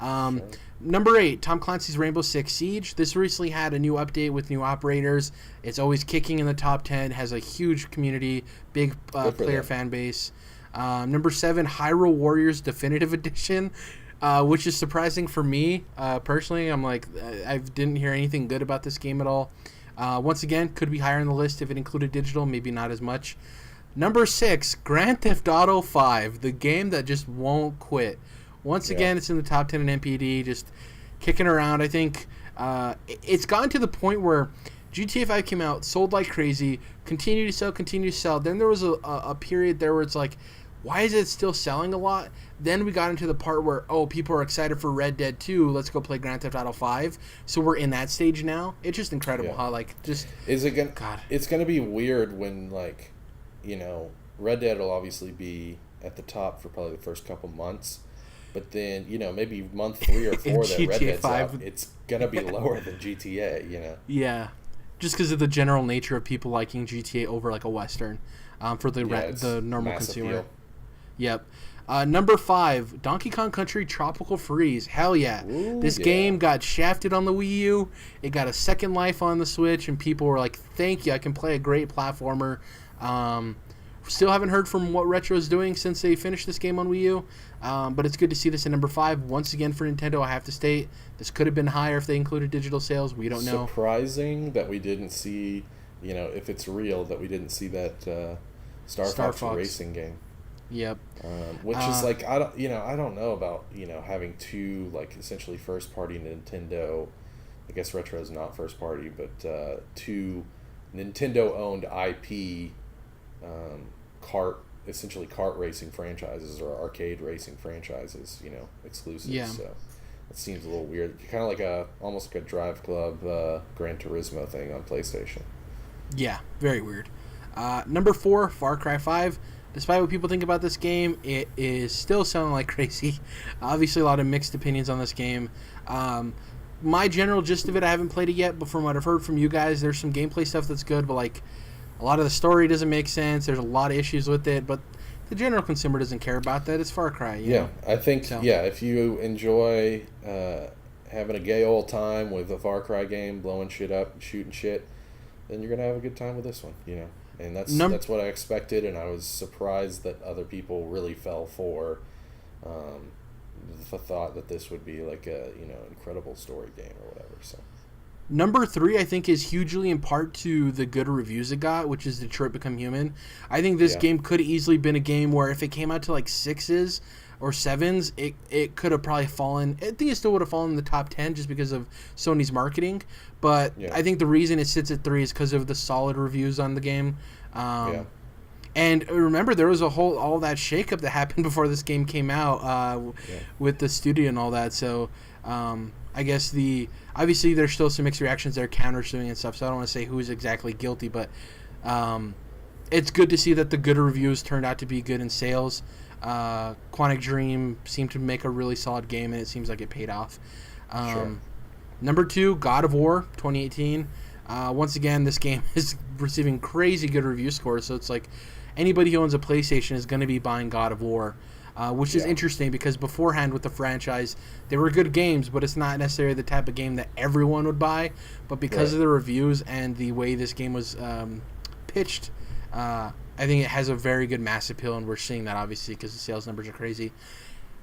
Sure. Number 8, Tom Clancy's Rainbow Six Siege. This recently had a new update with new operators. It's always kicking in the top 10. Has a huge community, big player fan base. Number 7, Hyrule Warriors Definitive Edition, which is surprising for me personally. I'm like, I didn't hear anything good about this game at all. Once again, could be higher on the list if it included digital, maybe not as much. Number 6, Grand Theft Auto 5, the game that just won't quit. Once again, it's in the top 10 in NPD, just kicking around. I think it's gotten to the point where GTA 5 came out, sold like crazy, continued to sell. Then there was a period there where it's like, why is it still selling a lot? Then we got into the part where, people are excited for Red Dead 2. Let's go play Grand Theft Auto 5. So we're in that stage now. It's just incredible how, Is it gonna... God. It's going to be weird when, Red Dead will obviously be at the top for probably the first couple months. But then, maybe month 3 or 4 that Red Dead's 5. Out, it's going to be lower than GTA, Yeah. Just because of the general nature of people liking GTA over, like, a Western for the normal consumer. Appeal. Yep. Number 5, Donkey Kong Country Tropical Freeze. Hell yeah. Ooh, this game got shafted on the Wii U. It got a second life on the Switch, and people were like, thank you, I can play a great platformer. Still haven't heard from what Retro is doing since they finished this game on Wii U. But it's good to see this at number 5. Once again, for Nintendo, I have to state, this could have been higher if they included digital sales. We don't know. Surprising that we didn't see, if it's real, that we didn't see that Star Fox racing game. Yep. Which is like, I don't know about, having two, like, essentially first-party Nintendo, I guess Retro is not first-party, but two Nintendo-owned IP essentially kart racing franchises or arcade racing franchises, exclusive. Yeah. So it seems a little weird. Kind of like almost like a Drive Club Gran Turismo thing on PlayStation. Yeah, very weird. Number 4, Far Cry 5. Despite what people think about this game, it is still selling like crazy. Obviously, a lot of mixed opinions on this game. My general gist of it, I haven't played it yet, but from what I've heard from you guys, there's some gameplay stuff that's good, but like a lot of the story doesn't make sense. There's a lot of issues with it, but the general consumer doesn't care about that. It's Far Cry. You know? I think, if you enjoy having a gay old time with a Far Cry game, blowing shit up, shooting shit, then you're going to have a good time with this one, And that's what I expected, and I was surprised that other people really fell for the thought that this would be like a incredible story game or whatever. So number 3, I think, is hugely in part to the good reviews it got, which is Detroit Become Human. I think this game could have easily been a game where if it came out to like 6s or 7s, it could have probably fallen. I think it still would have fallen in the top 10 just because of Sony's marketing. But I think the reason it sits at 3 is because of the solid reviews on the game. And remember, there was all that shakeup that happened before this game came out with the studio and all that. So I guess obviously there's still some mixed reactions there, countersuing and stuff. So I don't want to say who's exactly guilty, but it's good to see that the good reviews turned out to be good in sales. Quantic Dream seemed to make a really solid game, and it seems like it paid off. Number 2, God of War 2018. Once again, this game is receiving crazy good review scores, so it's like anybody who owns a PlayStation is going to be buying God of War, which is interesting because beforehand with the franchise, they were good games, but it's not necessarily the type of game that everyone would buy. But because of the reviews and the way this game was pitched, I think it has a very good mass appeal, and we're seeing that obviously because the sales numbers are crazy.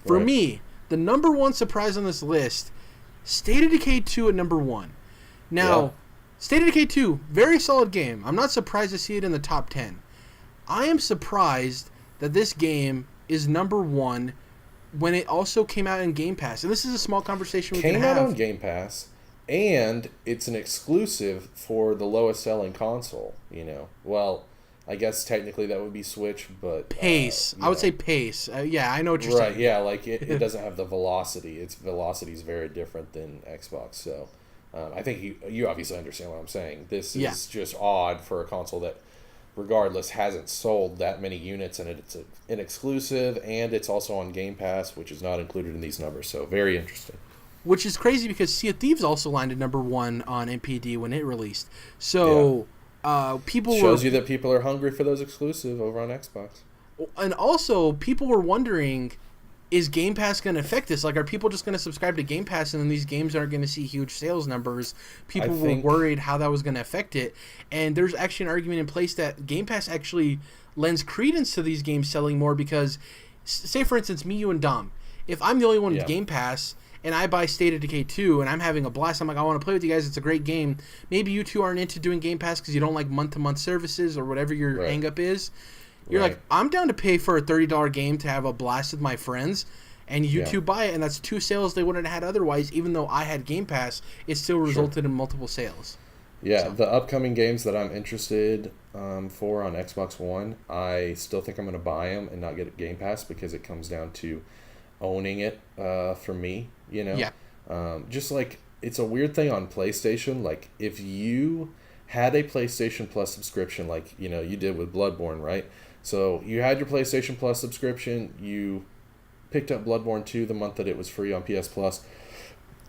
For me, the number 1 surprise on this list, State of Decay 2 at number 1. Now, State of Decay 2, very solid game. I'm not surprised to see it in the top 10. I am surprised that this game is number 1 when it also came out in Game Pass. And this is a small conversation we can have. Came out on Game Pass, and it's an exclusive for the lowest selling console, Well, I guess technically that would be Switch, but... Pace. I would say pace. I know what you're saying. Right, yeah, like it doesn't have the velocity. Its velocity is very different than Xbox, so... I think you obviously understand what I'm saying. This is just odd for a console that, regardless, hasn't sold that many units, and it's an exclusive, and it's also on Game Pass, which is not included in these numbers. So very interesting. Which is crazy because Sea of Thieves also landed number 1 on NPD when it released. So people shows you that people are hungry for those exclusive over on Xbox. And also, people were wondering, is Game Pass going to affect this? Like, are people just going to subscribe to Game Pass and then these games aren't going to see huge sales numbers? People were worried how that was going to affect it. And there's actually an argument in place that Game Pass actually lends credence to these games selling more because, say, for instance, me, you, and Dom. If I'm the only one with Game Pass and I buy State of Decay 2 and I'm having a blast, I'm like, I want to play with you guys. It's a great game. Maybe you two aren't into doing Game Pass because you don't like month-to-month services or whatever your hang-up is. You're like, I'm down to pay for a $30 game to have a blast with my friends, and you two buy it, and that's 2 sales they wouldn't have had otherwise. Even though I had Game Pass, it still resulted in multiple sales. Yeah, so the upcoming games that I'm interested for on Xbox One, I still think I'm going to buy them and not get a Game Pass because it comes down to owning it for me, you know? Yeah. Just like, it's a weird thing on PlayStation. Like, if you had a PlayStation Plus subscription like, you know, you did with Bloodborne, right? So you had your PlayStation Plus subscription, you picked up Bloodborne 2 the month that it was free on PS Plus,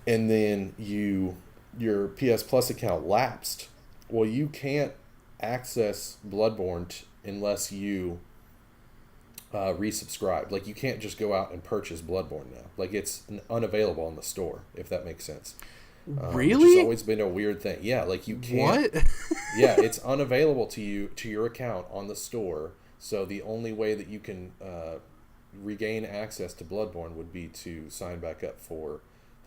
and then your PS Plus account lapsed. Well, you can't access Bloodborne unless you resubscribe. Like, you can't just go out and purchase Bloodborne now. Like, it's unavailable in the store, if that makes sense. Really? Which has always been a weird thing. Yeah, like, you can't. What? Yeah, it's unavailable to your account on the store. So the only way that you can regain access to Bloodborne would be to sign back up for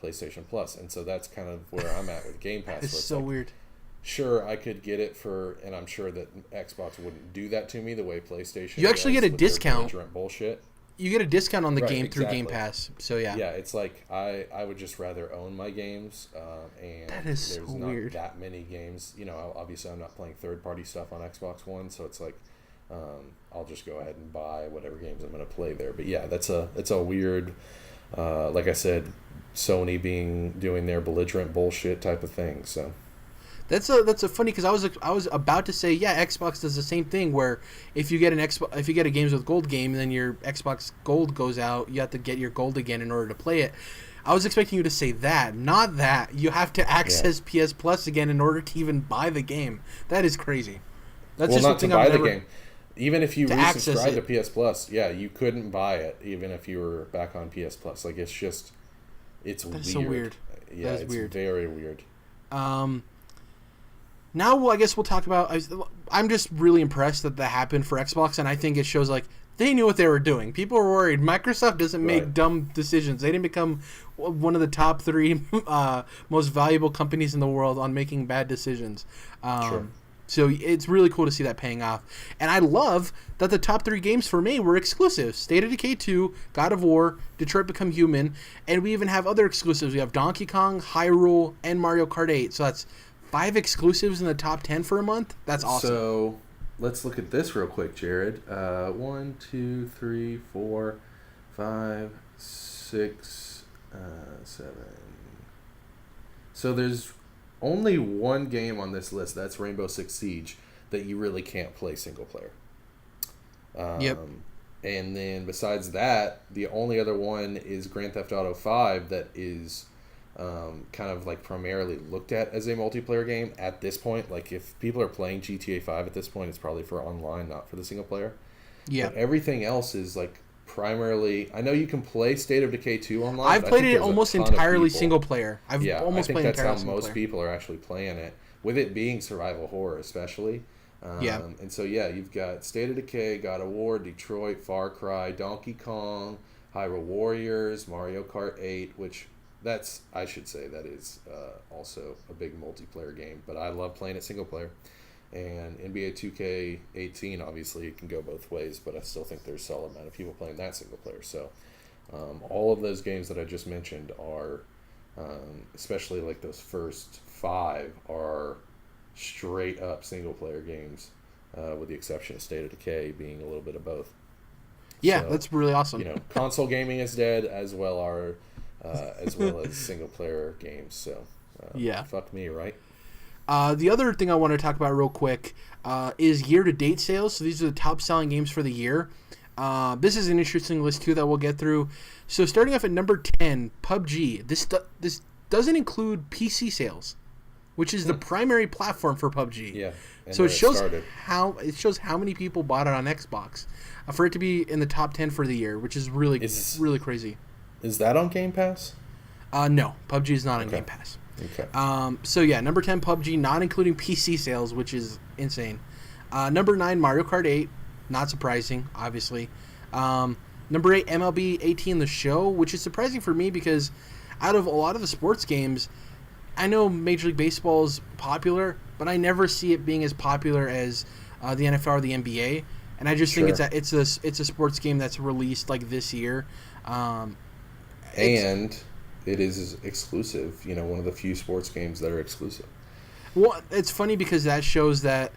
PlayStation Plus. And so that's kind of where I'm at with Game Pass. It's so weird. Sure, I could get it and I'm sure that Xbox wouldn't do that to me the way PlayStation You actually get a discount. Bullshit. You get a discount on the game through Game Pass. So, yeah. Yeah, it's like I would just rather own my games. And that is there's so not weird. that many games. You know, obviously I'm not playing third-party stuff on Xbox One, so it's like I'll just go ahead and buy whatever games I'm going to play there. But yeah, it's a weird, like I said, Sony doing their belligerent bullshit type of thing. So that's a funny because I was about to say Xbox does the same thing where if you get a Games with Gold game and then your Xbox Gold goes out, you have to get your Gold again in order to play it. I was expecting you to say that, not that you have to access PS Plus again in order to even buy the game. That is crazy. That's well, just not to buy the game. Even if you resubscribe to PS Plus, you couldn't buy it even if you were back on PS Plus. Like, it's weird. That's so weird. Yeah, it's weird. Very weird. Now, I guess we'll talk about... I'm just really impressed that happened for Xbox, and I think it shows, like, they knew what they were doing. People were worried. Microsoft doesn't make dumb decisions. They didn't become one of the top 3 most valuable companies in the world on making bad decisions. Sure. So it's really cool to see that paying off. And I love that the top 3 games for me were exclusives. State of Decay 2, God of War, Detroit Become Human, and we even have other exclusives. We have Donkey Kong, Hyrule, and Mario Kart 8. So that's 5 exclusives in the top 10 for a month. That's awesome. So let's look at this real quick, Jerrad. 1, 2, 3, 4, 5, 6, 7. So there's only one game on this list, that's Rainbow Six Siege, that you really can't play single player. Yep. And then besides that, the only other one is Grand Theft Auto 5 that is kind of like primarily looked at as a multiplayer game at this point. Like, if people are playing GTA 5 at this point, it's probably for online, not for the single player. Yeah. But everything else is like primarily... I know you can play State of Decay 2 online. I've played it almost entirely single player. I think that's how most people are actually playing it, with it being survival horror especially. And so, you've got State of Decay, God of War, Detroit, Far Cry, Donkey Kong, Hyrule Warriors, Mario Kart 8, which I should say that is also a big multiplayer game, but I love playing it single player. And NBA 2K18, obviously, it can go both ways, but I still think there's a solid amount of people playing that single player. So all of those games that I just mentioned are, especially like those first 5, are straight up single player games, with the exception of State of Decay being a little bit of both. Yeah, so, that's really awesome. You know, console gaming is dead as well as single player games. So fuck me, right? The other thing I want to talk about real quick is year-to-date sales. So these are the top-selling games for the year. This is an interesting list, too, that we'll get through. So starting off at number 10, PUBG. This doesn't include PC sales. which is the primary platform for PUBG. Yeah. So it shows how many people bought it on Xbox for it to be in the top 10 for the year, which is really crazy. Is that on Game Pass? No, PUBG is not on Game Pass. Okay. So yeah, number 10 PUBG, not including PC sales, which is insane. Number 9 Mario Kart 8, not surprising, obviously. Number 8 MLB 18 The Show, which is surprising for me because out of a lot of the sports games, I know Major League Baseball is popular, but I never see it being as popular as the NFL or the NBA. And I just think it's a sports game that's released like this year. And it is exclusive. You know, one of the few sports games that are exclusive. Well, it's funny because that shows that,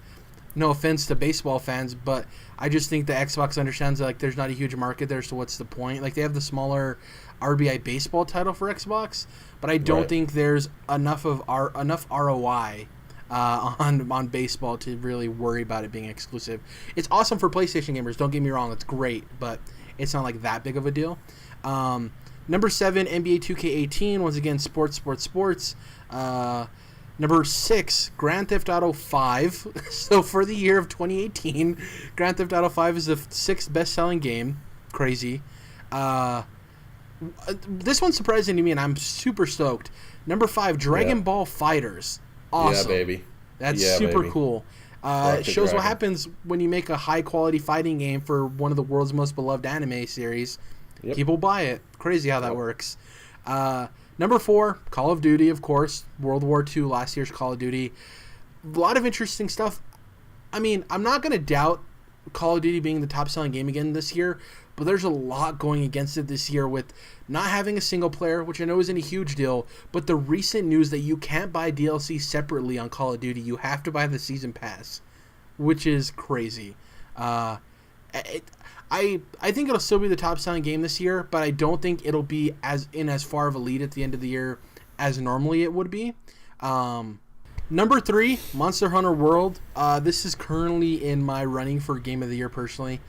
no offense to baseball fans, but I just think the Xbox understands that, like, there's not a huge market there, so what's the point? Like, they have the smaller RBI baseball title for Xbox, but I don't think there's enough ROI on baseball to really worry about it being exclusive. It's awesome for PlayStation gamers, don't get me wrong, it's great, but it's not like that big of a deal. Number 7, NBA 2K18, once again, sports. Number 6, Grand Theft Auto 5. So for the year of 2018, Grand Theft Auto 5 is the 6th best-selling game. Crazy. This one's surprising to me, and I'm super stoked. Number 5, Dragon Ball Fighters. Awesome. Yeah, baby. That's super cool. It shows what happens when you make a high-quality fighting game for one of the world's most beloved anime series. Yep. People buy it. Crazy how that works. Number 4, Call of Duty, of course. World War II, last year's Call of Duty. A lot of interesting stuff. I mean, I'm not going to doubt Call of Duty being the top-selling game again this year, but there's a lot going against it this year with not having a single player, which I know isn't a huge deal, but the recent news that you can't buy DLC separately on Call of Duty. You have to buy the Season Pass, which is crazy. I think it'll still be the top-selling game this year, but I don't think it'll be as far of a lead at the end of the year as normally it would be. Number 3, Monster Hunter World. This is currently in my running for Game of the Year personally.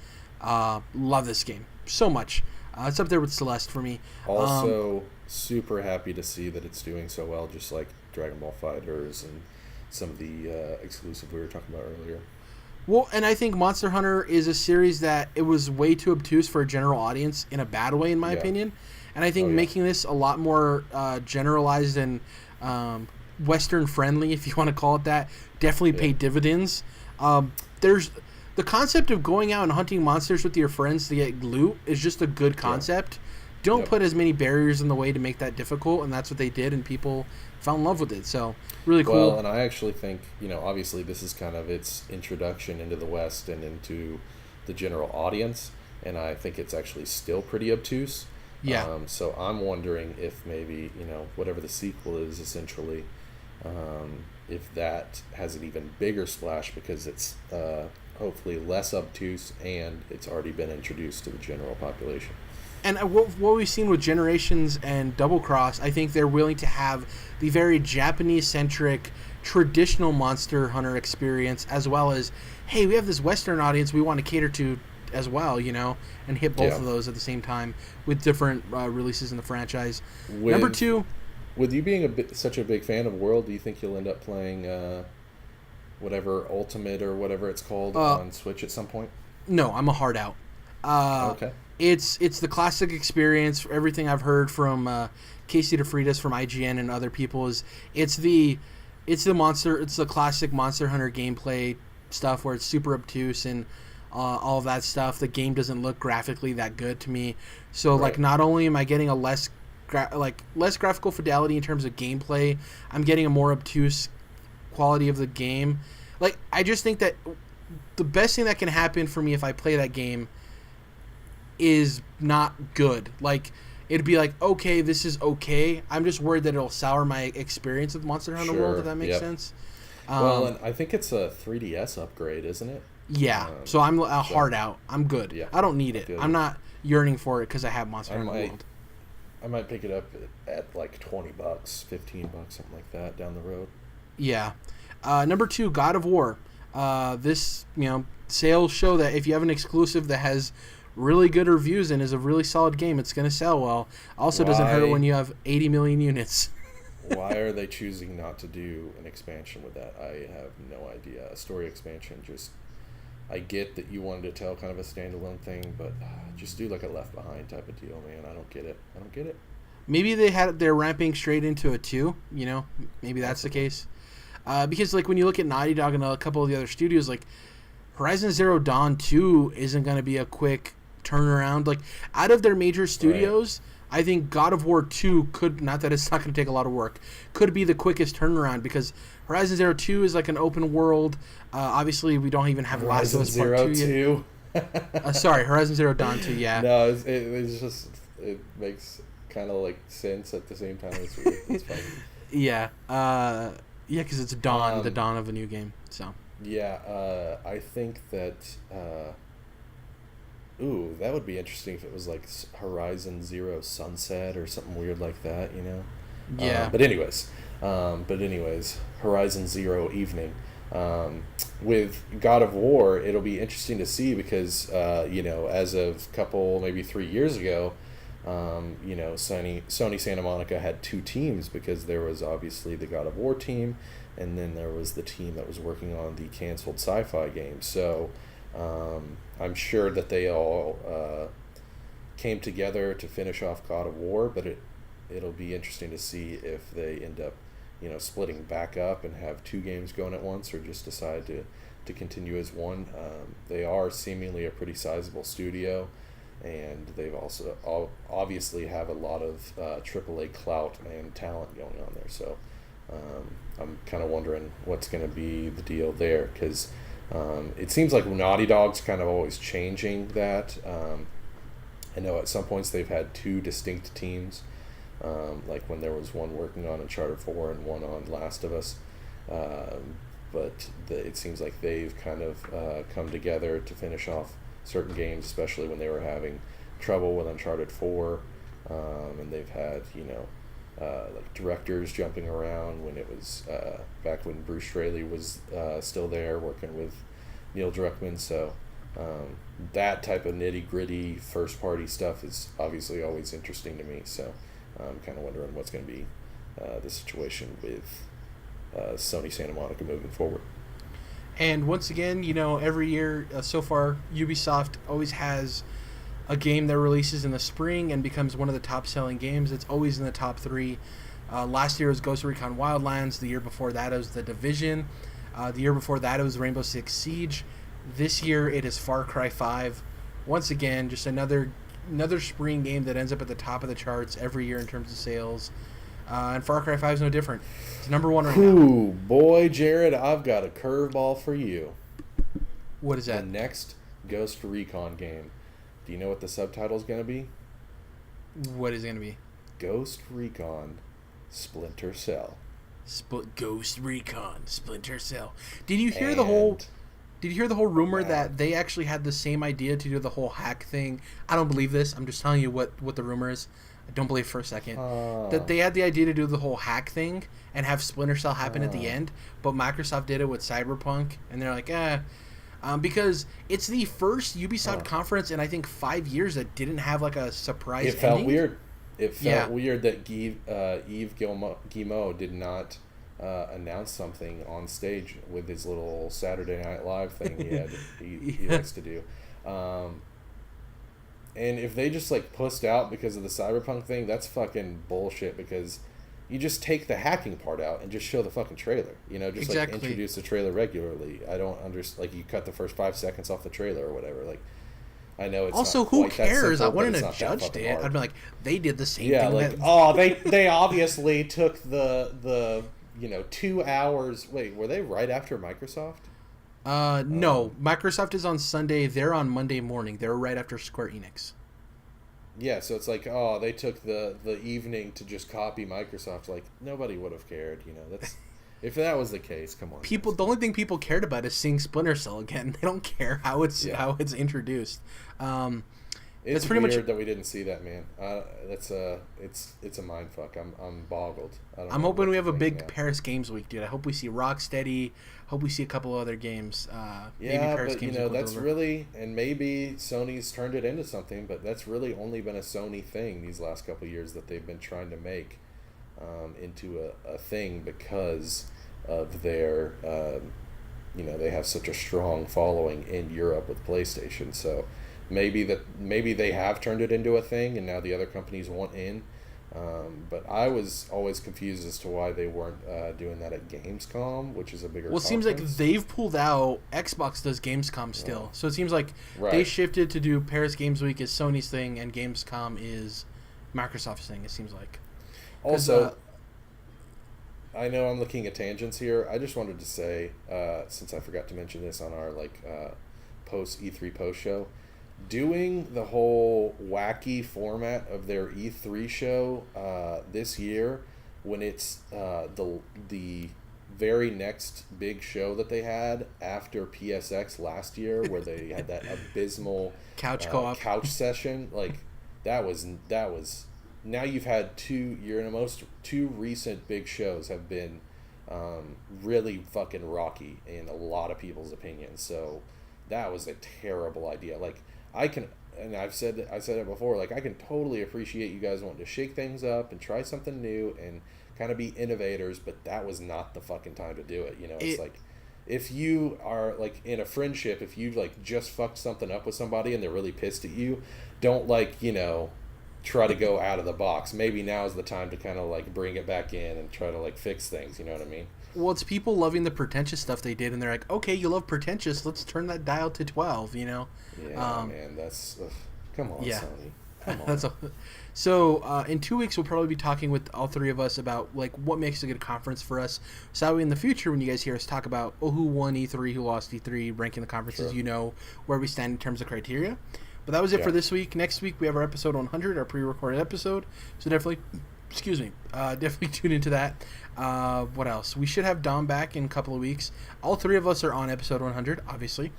Love this game so much. It's up there with Celeste for me. Also, super happy to see that it's doing so well, just like Dragon Ball FighterZ and some of the exclusive we were talking about earlier. Well, and I think Monster Hunter is a series that it was way too obtuse for a general audience in a bad way, in my opinion. And I think making this a lot more generalized and Western-friendly, if you want to call it that, definitely paid dividends. There's the concept of going out and hunting monsters with your friends to get loot is just a good concept. Don't put as many barriers in the way to make that difficult, and that's what they did, and people fell in love with it. So, really cool. Well, and I actually think, obviously this is kind of its introduction into the West and into the general audience, and I think it's actually still pretty obtuse. Yeah. So I'm wondering if maybe, whatever the sequel is, essentially, if that has an even bigger splash because it's hopefully less obtuse and it's already been introduced to the general population. And what we've seen with Generations and Double Cross, I think they're willing to have the very Japanese-centric, traditional Monster Hunter experience, as well as, hey, we have this Western audience we want to cater to as well, and hit both of those at the same time with different releases in the franchise. Number 2. With you being such a big fan of World, do you think you'll end up playing whatever Ultimate or whatever it's called on Switch at some point? No, I'm a hard out. Okay. It's the classic experience. Everything I've heard from Casey DeFreitas from IGN and other people is it's the classic Monster Hunter gameplay stuff where it's super obtuse and all of that stuff. The game doesn't look graphically that good to me. So like not only am I getting a less graphical fidelity in terms of gameplay, I'm getting a more obtuse quality of the game. Like I just think that the best thing that can happen for me if I play that game is not good. Like it'd be like, okay, this is okay. I'm just worried that it'll sour my experience with Monster Hunter World, if that makes sense. Well, and I think it's a 3DS upgrade, isn't it? Yeah. So I'm hard out. I'm good. Yeah, I don't need it. I'm not yearning for it because I have Monster Hunter World. I might pick it up at like $20, $15, something like that down the road. Yeah. Number 2, God of War. This, sales show that if you have an exclusive that has really good reviews and is a really solid game, it's going to sell well. Also doesn't hurt when you have 80 million units. Why are they choosing not to do an expansion with that? I have no idea. A story expansion, just I get that you wanted to tell kind of a standalone thing, but just do like a Left Behind type of deal, man. I don't get it. I don't get it. Maybe they're ramping straight into a 2. You know, maybe that's the case. Because like when you look at Naughty Dog and a couple of the other studios, like Horizon Zero Dawn 2 isn't going to be a quick turnaround. Like out of their major studios, right. I think God of War 2 could, not that it's not going to take a lot of work, could be the quickest turnaround because Horizon Zero 2 is like an open world. Obviously, we don't even have Last of Us Part 2 yet. Sorry, Horizon Zero Dawn 2, yeah. No, it's just, it makes kind of like sense at the same time. It's weird. It's funny. Yeah. Yeah, because it's dawn, the dawn of a new game, so. Yeah, I think that... Ooh, that would be interesting if it was like Horizon Zero Sunset or something weird like that, you know? Yeah. But anyways, Horizon Zero Evening. With God of War, it'll be interesting to see because, as of maybe 3 years ago, Sony Santa Monica had 2 teams because there was obviously the God of War team, and then there was the team that was working on the canceled sci-fi game. So, I'm sure that they all came together to finish off God of War, but it'll be interesting to see if they end up, splitting back up and have 2 games going at once, or just decide to continue as one. They are seemingly a pretty sizable studio, and they've also obviously have a lot of AAA clout and talent going on there. So I'm kind of wondering what's going to be the deal there, because it seems like Naughty Dog's kind of always changing that. I know at some points they've had 2 distinct teams, like when there was one working on Uncharted 4 and one on Last of Us. But it seems like they've kind of come together to finish off certain games, especially when they were having trouble with Uncharted 4. And they've had, like directors jumping around when it was back when Bruce Straley was still there working with Neil Druckmann. So that type of nitty-gritty first-party stuff is obviously always interesting to me. So I'm kind of wondering what's going to be the situation with Sony Santa Monica moving forward. And once again, every year so far, Ubisoft always has a game that releases in the spring and becomes one of the top-selling games. It's always in the top 3. Last year was Ghost Recon Wildlands. The year before that, it was The Division. The year before that, it was Rainbow Six Siege. This year, it is Far Cry 5. Once again, just another spring game that ends up at the top of the charts every year in terms of sales. And Far Cry 5 is no different. It's number 1 right now. Ooh, boy, Jerrad, I've got a curveball for you. What is that? The next Ghost Recon game. Do you know what the subtitle is going to be? What is it going to be? Ghost Recon Splinter Cell. Ghost Recon Splinter Cell. Did you hear the whole rumor that they actually had the same idea to do the whole hack thing? I don't believe this. I'm just telling you what the rumor is. I don't believe for a second. That they had the idea to do the whole hack thing and have Splinter Cell happen at the end, but Microsoft did it with Cyberpunk, and they're like, because it's the first Ubisoft conference in I think 5 years that didn't have like a surprise ending. It felt weird. It felt weird that Yves Guillemot did not announce something on stage with his little Saturday Night Live thing he likes to do. And if they just like pussed out because of the Cyberpunk thing, that's fucking bullshit, because you just take the hacking part out and just show the fucking trailer. Just like introduce the trailer regularly. I don't understand. Like, you cut the first 5 seconds off the trailer or whatever. Like, I know it's also not who quite cares? That simple, I wouldn't have judged it. hard. I'd be like, they did the same thing. Yeah, like they obviously took the 2 hours. Wait, were they right after Microsoft? No, Microsoft is on Sunday. They're on Monday morning. They're right after Square Enix. Yeah, so it's like, they took the evening to just copy Microsoft. Like, nobody would have cared, That's if that was the case. Come on, the only thing people cared about is seeing Splinter Cell again. They don't care how it's introduced. It's pretty weird much that we didn't see that, man. It's a mind fuck. I'm boggled. I'm hoping we have a big Paris Games Week, dude. I hope we see Rocksteady. Hope we see a couple of other games. Maybe Paris but Games Week that's really, and maybe Sony's turned it into something, but that's really only been a Sony thing these last couple of years that they've been trying to make into a thing because of their, they have such a strong following in Europe with PlayStation. So maybe they have turned it into a thing, and now the other companies want in. But I was always confused as to why they weren't doing that at Gamescom, which is a bigger. Well, it seems like they've pulled out. Xbox does Gamescom still, so it seems like they shifted to do Paris Games Week is Sony's thing, and Gamescom is Microsoft's thing. It seems like. Also, I know I'm looking at tangents here. I just wanted to say, since I forgot to mention this on our post E3 post show, doing the whole wacky format of their E3 show this year, when it's the very next big show that they had after PSX last year, where they had that abysmal couch co-op couch session, that was. Now you've had two recent big shows have been really fucking rocky in a lot of people's opinions. So that was a terrible idea. I've said it before, I can totally appreciate you guys wanting to shake things up and try something new and kind of be innovators, but that was not the fucking time to do it. It's if you are in a friendship, if you just fucked something up with somebody and they're really pissed at you, don't try to go out of the box. Maybe now is the time to kind of bring it back in and try to fix things. You know what I mean? Well, it's people loving the pretentious stuff they did, and they're like, okay, you love pretentious, let's turn that dial to 12. Yeah, man, that's come on, Sony. Come on. So in 2 weeks, we'll probably be talking with all three of us about what makes a good conference for us. So that way, in the future, when you guys hear us talk about who won E3, who lost E3, ranking the conferences, you know where we stand in terms of criteria. But that was it for this week. Next week, we have our episode 100, our pre-recorded episode. So definitely tune into that. What else? We should have Dom back in a couple of weeks. All three of us are on episode 100, obviously.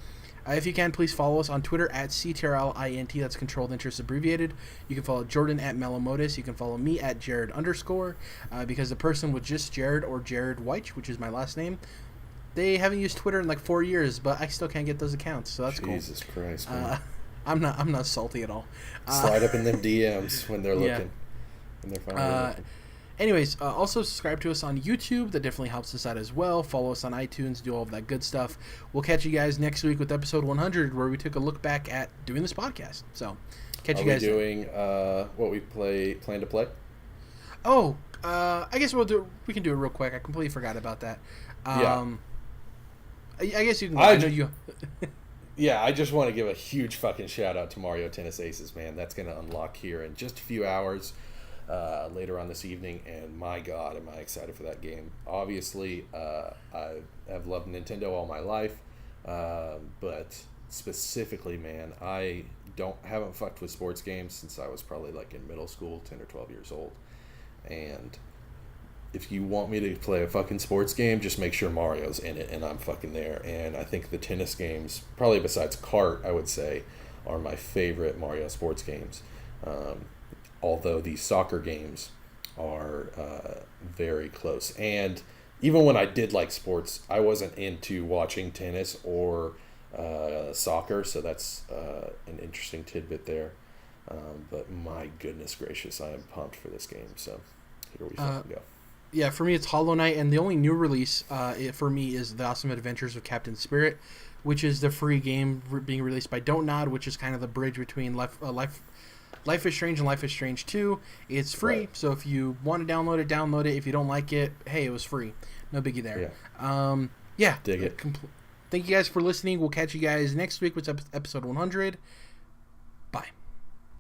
If you can, please follow us on Twitter at CTRLINT. That's Controlled Interest Abbreviated. You can follow Jordan at Melomotus. You can follow me at Jerrad _ because the person with just Jerrad or Jerrad White, which is my last name, they haven't used Twitter in 4 years, but I still can't get those accounts, so that's cool. Jesus Christ, man. I'm not salty at all. Slide up in them DMs when they're looking. When they're finally looking. Anyways, also subscribe to us on YouTube. That definitely helps us out as well. Follow us on iTunes. Do all of that good stuff. We'll catch you guys next week with episode 100, where we took a look back at doing this podcast. So, catch you guys. Are we doing what we plan to play? Oh, I guess we can do it real quick. I completely forgot about that. I guess you can. I know you. Yeah, I just want to give a huge fucking shout out to Mario Tennis Aces, man. That's going to unlock here in just a few hours later on this evening, and my God, am I excited for that game. Obviously, I have loved Nintendo all my life, but specifically, man, I haven't fucked with sports games since I was probably in middle school, 10 or 12 years old, and if you want me to play a fucking sports game, just make sure Mario's in it and I'm fucking there. And I think the tennis games, probably besides Kart, I would say, are my favorite Mario sports games. Although the soccer games are very close. And even when I did like sports, I wasn't into watching tennis or soccer, so that's an interesting tidbit there. But my goodness gracious, I am pumped for this game. So here we fucking go. Yeah, for me it's Hollow Knight, and the only new release for me is The Awesome Adventures of Captain Spirit, which is the free game being released by Don't Nod, which is kind of the bridge between Life is Strange and Life is Strange 2. It's free, so if you want to download it. If you don't like it, hey, it was free. No biggie there. Yeah. Dig it. Thank you guys for listening. We'll catch you guys next week with episode 100.